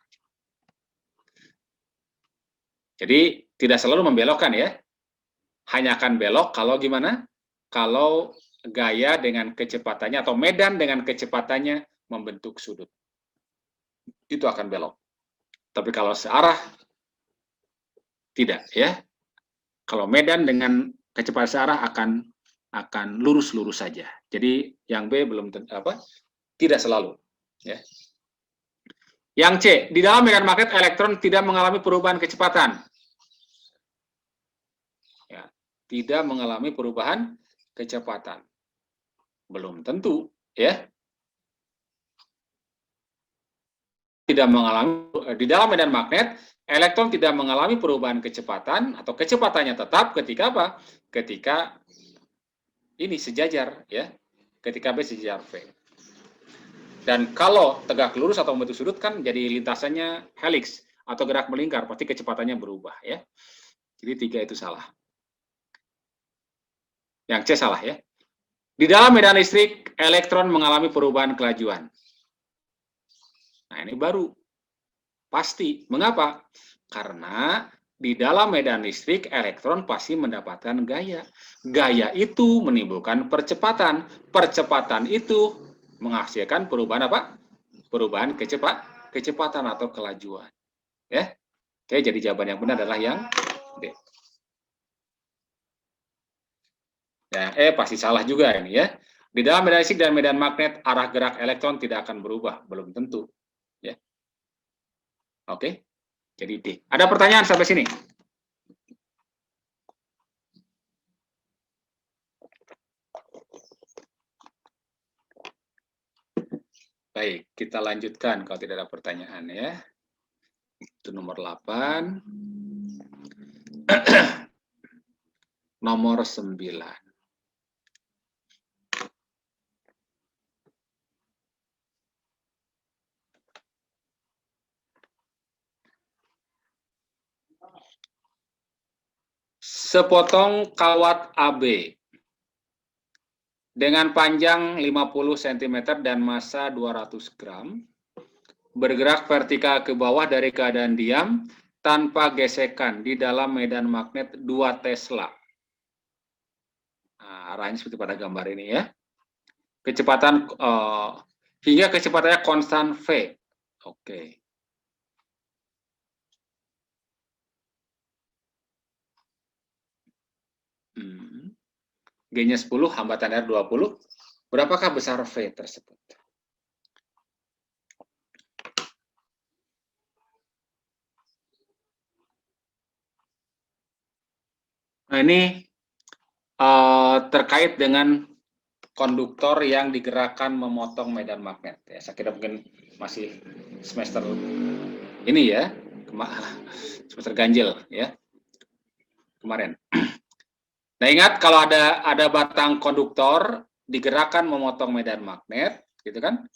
Jadi tidak selalu membelokkan, ya. Hanya akan belok kalau gimana? Kalau gaya dengan kecepatannya atau medan dengan kecepatannya membentuk sudut. Itu akan belok. Tapi kalau searah tidak, ya. Kalau medan dengan kecepatan searah akan lurus-lurus saja. Jadi yang B belum tidak selalu, ya. Yang C, di dalam medan magnet elektron tidak mengalami perubahan kecepatan. Ya, tidak mengalami perubahan kecepatan. Belum tentu, ya. tidak mengalami di dalam medan magnet, elektron tidak mengalami perubahan kecepatan atau kecepatannya tetap ketika apa? Ketika ini sejajar ya. Ketika B sejajar V. Dan kalau tegak lurus atau membentuk sudut kan jadi lintasannya helix atau gerak melingkar, pasti kecepatannya berubah ya. Jadi 3 itu salah. Yang C salah ya. Di dalam medan listrik, elektron mengalami perubahan kelajuan. Nah, ini baru. Pasti. Mengapa? Karena di dalam medan listrik, elektron pasti mendapatkan gaya. Gaya itu menimbulkan percepatan. Percepatan itu menghasilkan perubahan apa? Perubahan kecepatan atau kelajuan. Ya. Oke, jadi jawaban yang benar adalah yang D. Ya, pasti salah juga ini ya. Di dalam medan listrik dan medan magnet, arah gerak elektron tidak akan berubah, belum tentu. Ya. Oke, jadi D. Ada pertanyaan sampai sini? Baik, kita lanjutkan kalau tidak ada pertanyaan ya. Itu nomor 8. Nomor 9. Sepotong kawat AB dengan panjang 50 cm dan massa 200 gram bergerak vertikal ke bawah dari keadaan diam tanpa gesekan di dalam medan magnet 2 Tesla. Nah, arahnya seperti pada gambar ini ya. Kecepatan hingga kecepatannya konstan V. Oke. G-nya 10, hambatan R 20. Berapakah besar V tersebut? Nah, ini terkait dengan konduktor yang digerakkan memotong medan magnet. Ya, saya kira mungkin masih semester ini ya, semester ganjil ya, kemarin. Nah, ingat kalau ada batang konduktor digerakkan memotong medan magnet, gitu kan?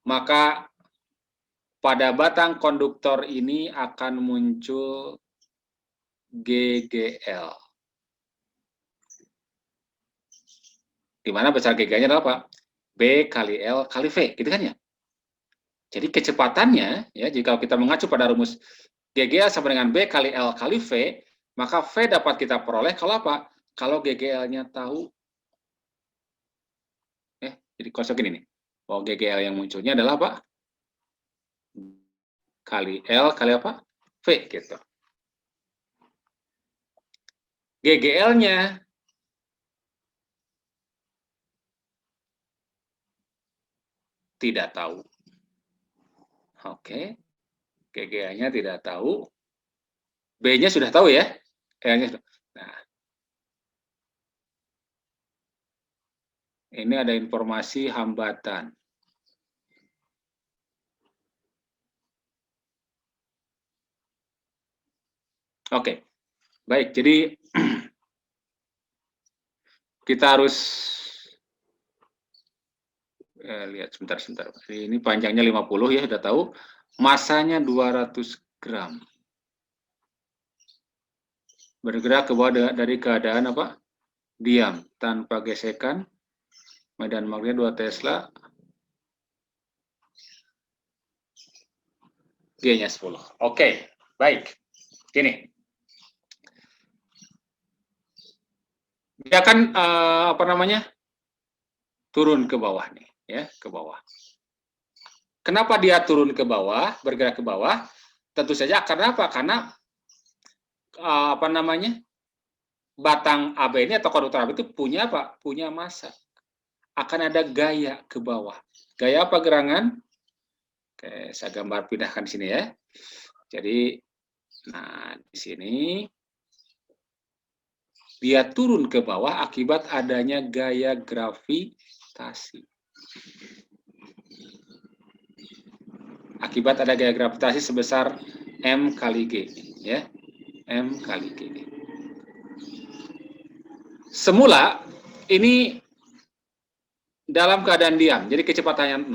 Maka pada batang konduktor ini akan muncul GGL. Di mana besar GG-nya adalah apa? B kali L kali V, gitu kan ya? Jadi kecepatannya, ya, jika kita mengacu pada rumus GGL sama dengan B kali L kali V, maka V dapat kita peroleh kalau apa? Kalau GGL-nya tahu. Jadi konsep ini nih. Bahwa GGL yang munculnya adalah apa? Kali L kali apa? V, gitu. GGL-nya tidak tahu. Oke. GGL-nya tidak tahu. B-nya sudah tahu ya. L-nya sudah. Nah, ini ada informasi hambatan. Oke. Baik, jadi kita harus lihat sebentar. Ini panjangnya 50 ya, sudah tahu. Masanya 200 gram. Bergerak ke bawah dari keadaan apa? Diam, tanpa gesekan. Medan magnet 2 Tesla. G-nya 10. Oke, baik. Gini. Dia kan apa namanya? Turun ke bawah nih, ya, ke bawah. Kenapa dia turun ke bawah, bergerak ke bawah? Tentu saja karena apa? Karena apa namanya? Batang AB ini atau konduktor AB itu punya apa? Punya massa. Akan ada gaya ke bawah. Gaya apa gerangan? Oke, saya gambar pindahkan di sini ya. Jadi, nah di sini dia turun ke bawah akibat adanya gaya gravitasi. akibat ada gaya gravitasi sebesar M kali G, ya. M kali G. Semula ini dalam keadaan diam, jadi kecepatannya 0.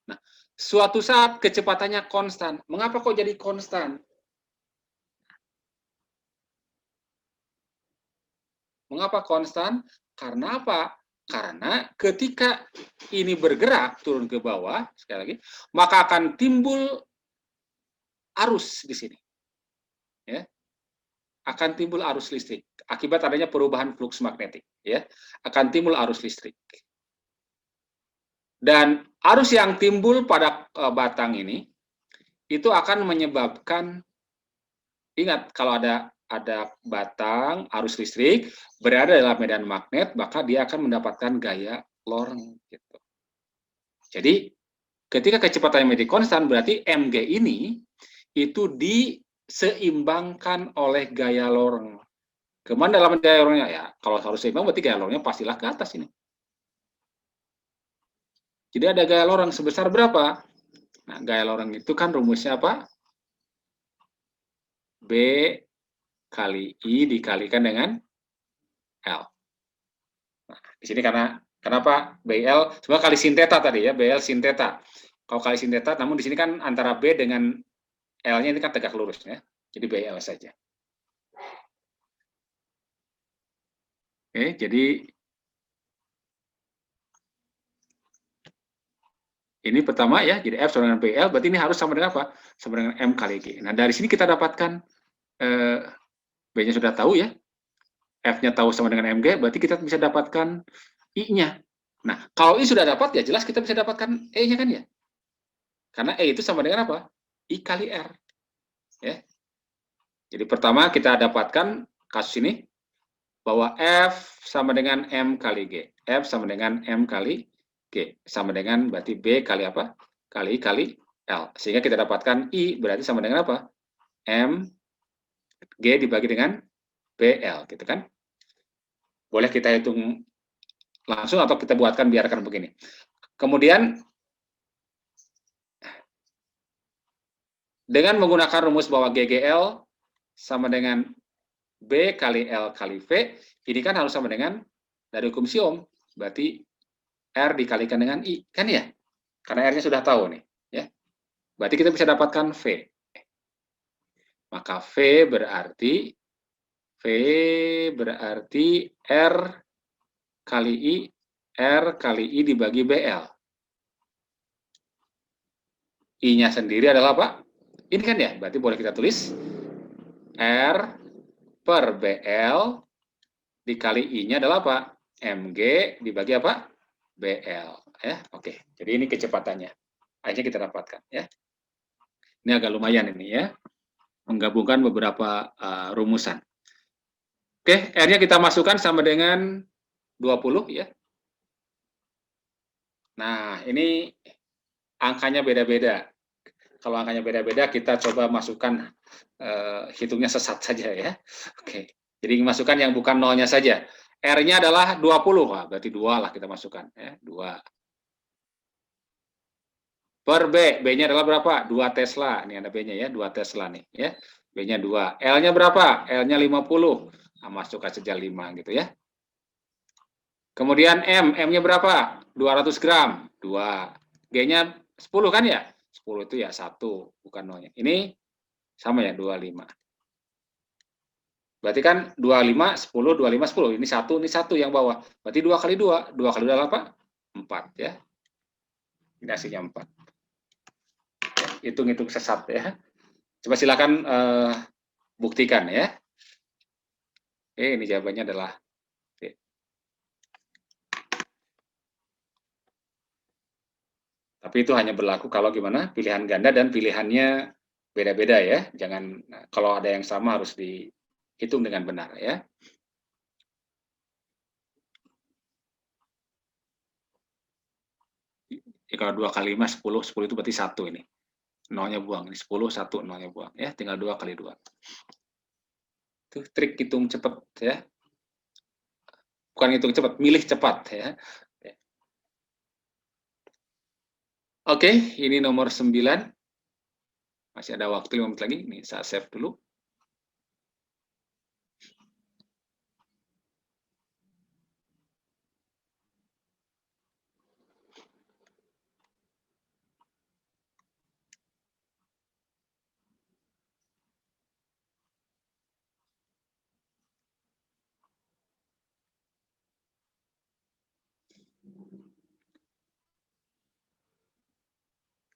Nah, suatu saat kecepatannya konstan. Mengapa kok jadi konstan? Mengapa konstan? Karena apa? Karena ketika ini bergerak turun ke bawah, sekali lagi, maka akan timbul arus di sini. Ya. Akan timbul arus listrik akibat adanya perubahan flux magnetik, ya. Akan timbul arus listrik. Dan arus yang timbul pada batang ini itu akan menyebabkan, ingat, kalau ada batang arus listrik berada dalam medan magnet, maka dia akan mendapatkan gaya loreng gitu. Jadi ketika kecepatannya menjadi konstan, berarti mg ini itu diseimbangkan oleh gaya loreng. Kemana dalam gaya lorengnya? Ya, kalau harus seimbang berarti gaya lorengnya pastilah ke atas ini. Jadi ada gaya loreng sebesar berapa? Nah, gaya loreng itu kan rumusnya apa? B kali I dikalikan dengan L. Nah, di sini kenapa BL? Cuma kali sin theta tadi ya, BL sin theta. Kalau kali sin theta, namun di sini kan antara B dengan L-nya ini kan tegak lurus ya. Jadi BL saja. Oke, jadi ini pertama ya, jadi F sama dengan BL, berarti ini harus sama dengan apa? Sama dengan M kali G. Nah, dari sini kita dapatkan B-nya sudah tahu ya, F-nya tahu sama dengan MG, berarti kita bisa dapatkan I-nya. Nah, kalau I sudah dapat, ya jelas kita bisa dapatkan E-nya kan ya? Karena E itu sama dengan apa? I kali R. Ya. Jadi pertama kita dapatkan kasus ini, bahwa F sama dengan M kali G. F sama dengan M kali G. Sama dengan berarti B kali apa? Kali L. Sehingga kita dapatkan I berarti sama dengan apa? M G dibagi dengan BL, gitu kan? Boleh kita hitung langsung atau kita buatkan, biarkan begini. Kemudian dengan menggunakan rumus bahwa GGL sama dengan B kali L kali V, ini kan harus sama dengan dari hukum Ohm, berarti R dikalikan dengan I, kan ya? Karena R-nya sudah tahu nih, ya. Berarti kita bisa dapatkan V. Maka V berarti R kali I dibagi BL. I-nya sendiri adalah apa? Ini kan ya, berarti boleh kita tulis R per BL dikali I-nya adalah apa? MG dibagi apa? BL. Ya, oke. Jadi ini kecepatannya. Akhirnya kita dapatkan. Ya. Ini agak lumayan ini ya, menggabungkan beberapa rumusan. Oke, R-nya kita masukkan sama dengan 20 ya. Nah, ini angkanya beda-beda. Kalau angkanya beda-beda, kita coba masukkan, hitungnya sesat saja ya. Oke, jadi masukkan yang bukan nolnya saja. R-nya adalah 20, wah, berarti 2 lah kita masukkan. Ya, 2. Per B, B-nya adalah berapa? 2 Tesla, ini ada B-nya ya, 2 Tesla nih. Ya. B-nya 2. L-nya berapa? L-nya 50. Nah, masukkan saja 5 gitu ya. Kemudian M-nya berapa? 200 gram, 2. G-nya 10 kan ya? 10 itu ya 1, bukan nolnya. Ini sama ya, 25. Berarti kan 25, 10, 25, 10. Ini 1 yang bawah. Berarti 2 kali 2. 2 kali 2 adalah apa? 4 ya. Ini hasilnya 4. Hitung-hitung sesat ya. Coba silakan buktikan ya. Ini jawabannya adalah D. Tapi itu hanya berlaku kalau gimana? Pilihan ganda dan pilihannya beda-beda ya. Jangan, kalau ada yang sama harus dihitung dengan benar ya. Ya, kalau 2 kali 5, 10. 10 itu berarti 1 ini. Nolnya buang. Ini 10, 1, nolnya buang. Ya, tinggal 2 kali 2. Itu trik hitung cepat ya. Bukan hitung cepat, milih cepat ya. Oke, ini nomor 9. Masih ada waktu 5 menit lagi. Nih, saya save dulu.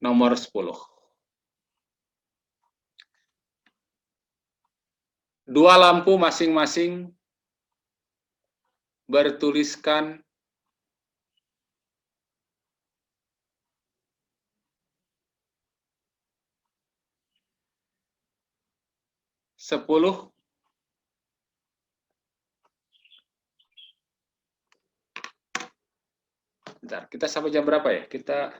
Nomor 10. Dua lampu masing-masing bertuliskan 10 Bentar, kita sampai jam berapa ya? Kita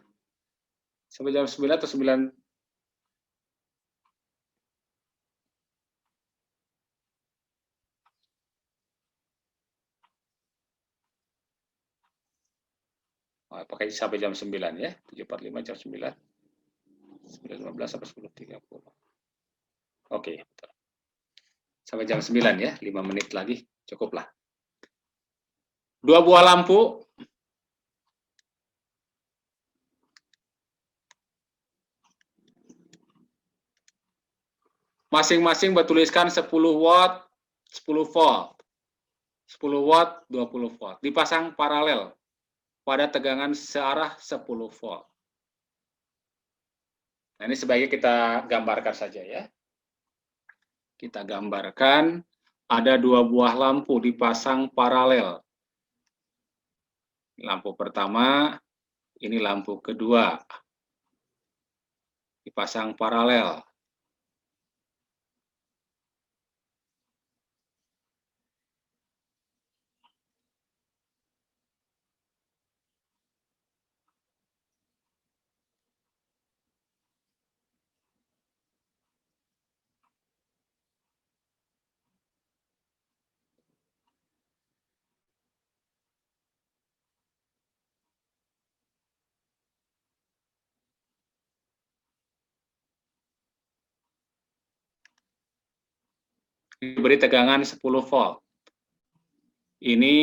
sampai jam 9 atau 9? Oh, pakai sampai jam 9 ya. 7.45 jam 9. 9.15 sampai 10.30. Oke, betul. Sampai jam 9 ya, 5 menit lagi. Cukuplah. Dua buah lampu masing-masing bertuliskan 10 watt, 10 volt. 10 watt, 20 volt. Dipasang paralel pada tegangan searah 10 volt. Nah, ini sebaiknya kita gambarkan saja ya. Kita gambarkan ada dua buah lampu dipasang paralel. Lampu pertama, ini lampu kedua. Dipasang paralel. Diberi tegangan 10 volt. Ini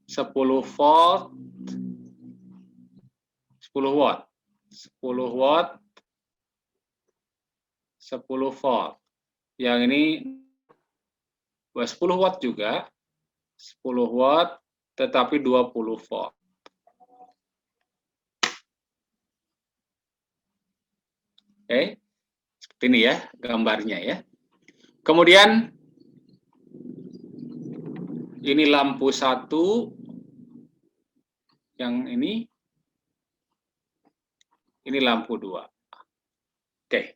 10 volt, 10 watt. 10 watt, 10 volt. Yang ini 10 watt juga, 10 watt, tetapi 20 volt. Oke, seperti ini ya gambarnya ya. Kemudian ini lampu satu, yang ini lampu 2. Oke.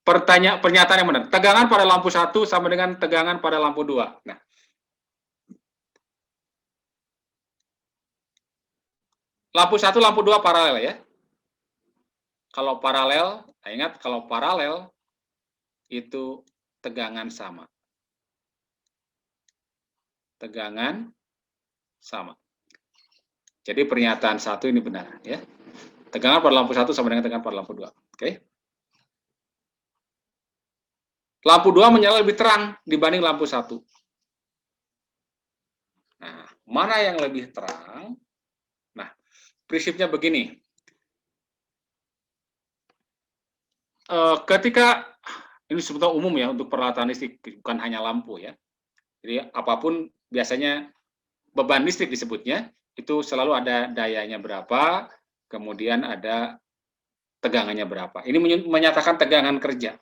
Pernyataan yang benar. Tegangan pada lampu 1 sama dengan tegangan pada lampu 2. Nah, lampu 1, lampu 2 paralel ya. Kalau paralel, ingat kalau paralel itu tegangan sama. Tegangan sama. Jadi pernyataan 1 ini benar ya. Tegangan pada lampu 1 sama dengan tegangan pada lampu 2. Oke. Lampu 2 menyala lebih terang dibanding lampu 1. Nah, mana yang lebih terang? Nah, prinsipnya begini. Ketika ini sebetulnya umum ya untuk peralatan listrik, bukan hanya lampu ya. Jadi apapun biasanya beban listrik disebutnya, itu selalu ada dayanya berapa, kemudian ada tegangannya berapa. Ini menyatakan tegangan kerja.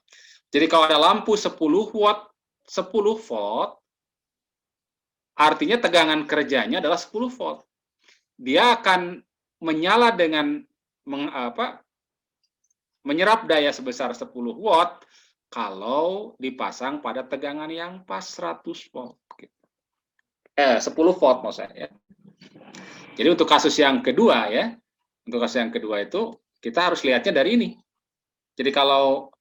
Jadi kalau ada lampu 10 watt, 10 volt, artinya tegangan kerjanya adalah 10 volt. Dia akan menyala dengan menyerap daya sebesar 10 watt kalau dipasang pada tegangan yang pas 100 volt. 10 volt maksudnya ya. Jadi untuk kasus yang kedua ya, untuk kasus yang kedua itu kita harus lihatnya dari ini. Jadi kalau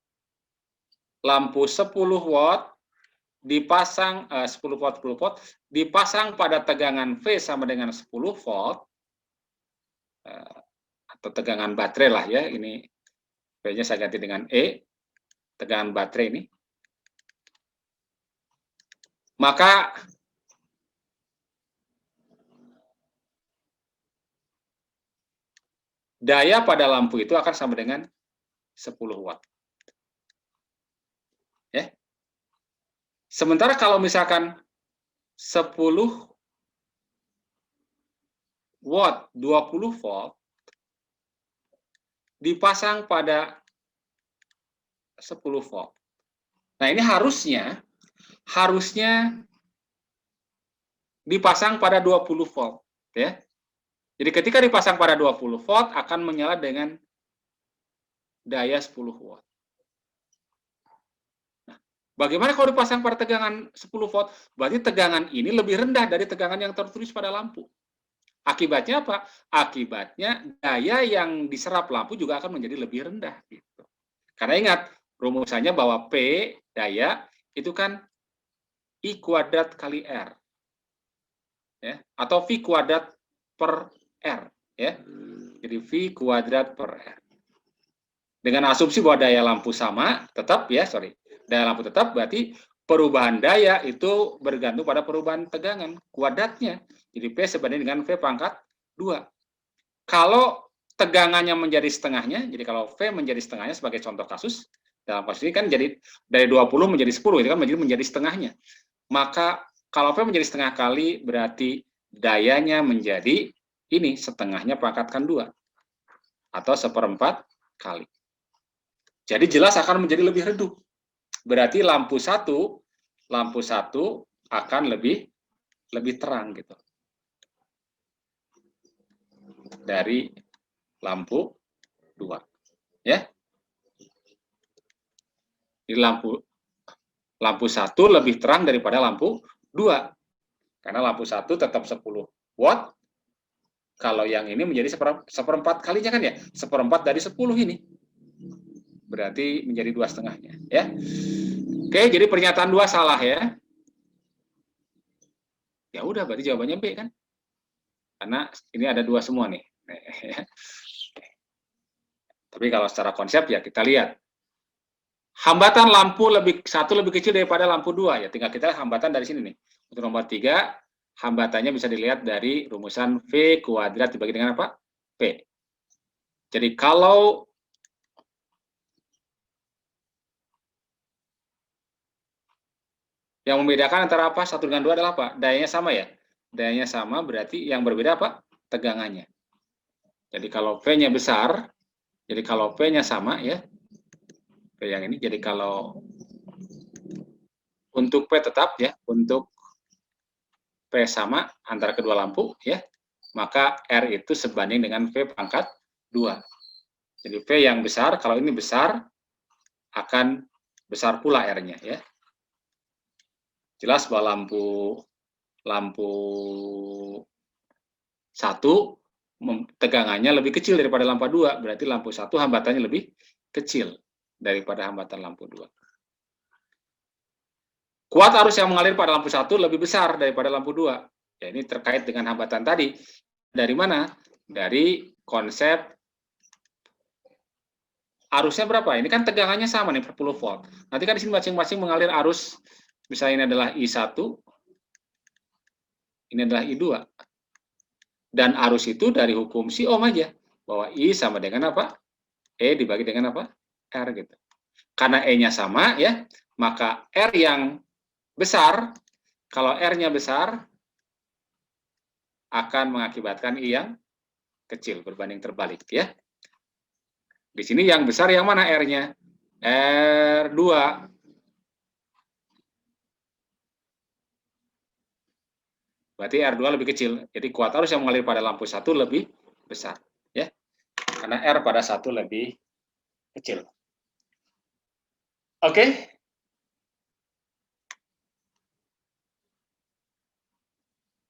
lampu 10 watt dipasang 10 volt dipasang pada tegangan V sama dengan 10 volt atau tegangan baterai lah ya, ini V-nya saya ganti dengan E, tegangan baterai ini, maka daya pada lampu itu akan sama dengan 10 watt. Ya. Sementara kalau misalkan 10 watt, 20 volt, dipasang pada 10 volt. Nah, ini harusnya dipasang pada 20 volt. Ya. Jadi ketika dipasang pada 20 volt, akan menyala dengan daya 10 watt. Bagaimana kalau dipasang pada tegangan 10 volt? Berarti tegangan ini lebih rendah dari tegangan yang tertulis pada lampu. Akibatnya apa? Akibatnya daya yang diserap lampu juga akan menjadi lebih rendah. Gitu. Karena ingat, rumusannya bahwa P, daya, itu kan I kuadrat kali R. Ya, atau V kuadrat per R. Ya. Jadi V kuadrat per R. Dengan asumsi bahwa daya lampu sama, tetap ya, daya lampu tetap, berarti perubahan daya itu bergantung pada perubahan tegangan, kuadratnya. Jadi P sebanding dengan V pangkat 2. Kalau tegangannya menjadi setengahnya, jadi kalau V menjadi setengahnya sebagai contoh kasus, dalam kasus ini kan jadi dari 20 menjadi 10, itu kan menjadi setengahnya. Maka kalau V menjadi setengah kali, berarti dayanya menjadi ini, setengahnya pangkatkan 2. Atau 1/4 kali. Jadi jelas akan menjadi lebih redup. Berarti lampu satu akan lebih terang gitu dari lampu 2. Ya. Jadi lampu 1 lebih terang daripada lampu 2. Karena lampu 1 tetap 10 watt. Kalau yang ini menjadi 1/4 kalinya kan ya. 1/4 dari 10 ini. Berarti menjadi 2,5-nya ya. Oke, jadi pernyataan 2 salah ya. Ya udah, berarti jawabannya B kan? Karena ini ada 2 semua nih. Tapi kalau secara konsep ya kita lihat. Hambatan lampu satu lebih kecil daripada lampu 2 ya. Tinggal kita lihat hambatan dari sini nih. Untuk nomor 3, hambatannya bisa dilihat dari rumusan V kuadrat dibagi dengan apa? P. Jadi kalau yang membedakan antara apa? 1 dengan 2 adalah apa? Dayanya sama ya? Dayanya sama berarti yang berbeda apa? Tegangannya. Jadi kalau V-nya besar, jadi kalau P-nya sama ya, P yang ini, jadi kalau untuk P tetap ya, untuk P sama antara kedua lampu ya, maka R itu sebanding dengan V pangkat 2. Jadi V yang besar, kalau ini besar, akan besar pula R-nya ya. Jelas bahwa lampu 1 tegangannya lebih kecil daripada lampu 2, berarti lampu 1 hambatannya lebih kecil daripada hambatan lampu 2. Kuat arus yang mengalir pada lampu 1 lebih besar daripada lampu 2. Ya, ini terkait dengan hambatan tadi. Dari mana? Dari konsep arusnya berapa? Ini kan tegangannya sama nih, 10 volt. Nanti kan di sini masing-masing mengalir arus, misalnya ini adalah I1, ini adalah I2. Dan arus itu dari hukum si Ohm aja, bahwa I sama dengan apa? E dibagi dengan apa? R gitu. Karena E-nya sama ya, maka R yang besar, kalau R-nya besar, akan mengakibatkan I yang kecil, berbanding terbalik ya. Di sini yang besar yang mana R-nya? R2. Berarti R2 lebih kecil. Jadi kuat arus yang mengalir pada lampu 1 lebih besar. Ya. Karena R pada 1 lebih kecil. Oke.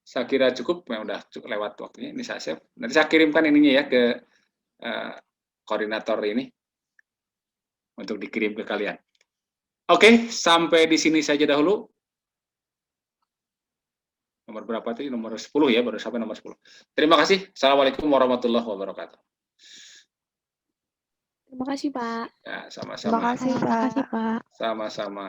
Saya kira cukup, ya udah cukup lewat waktunya. Ini saya save. Nanti saya kirimkan ininya ya ke koordinator ini untuk dikirim ke kalian. Oke, sampai di sini saja dahulu. Nomor berapa tadi? Nomor 10 ya, baru sampai nomor 10. Terima kasih. Assalamualaikum warahmatullahi wabarakatuh. Terima kasih, Pak. Ya, Terima sama-sama. kasih, Terima kasih, Pak. Sama-sama.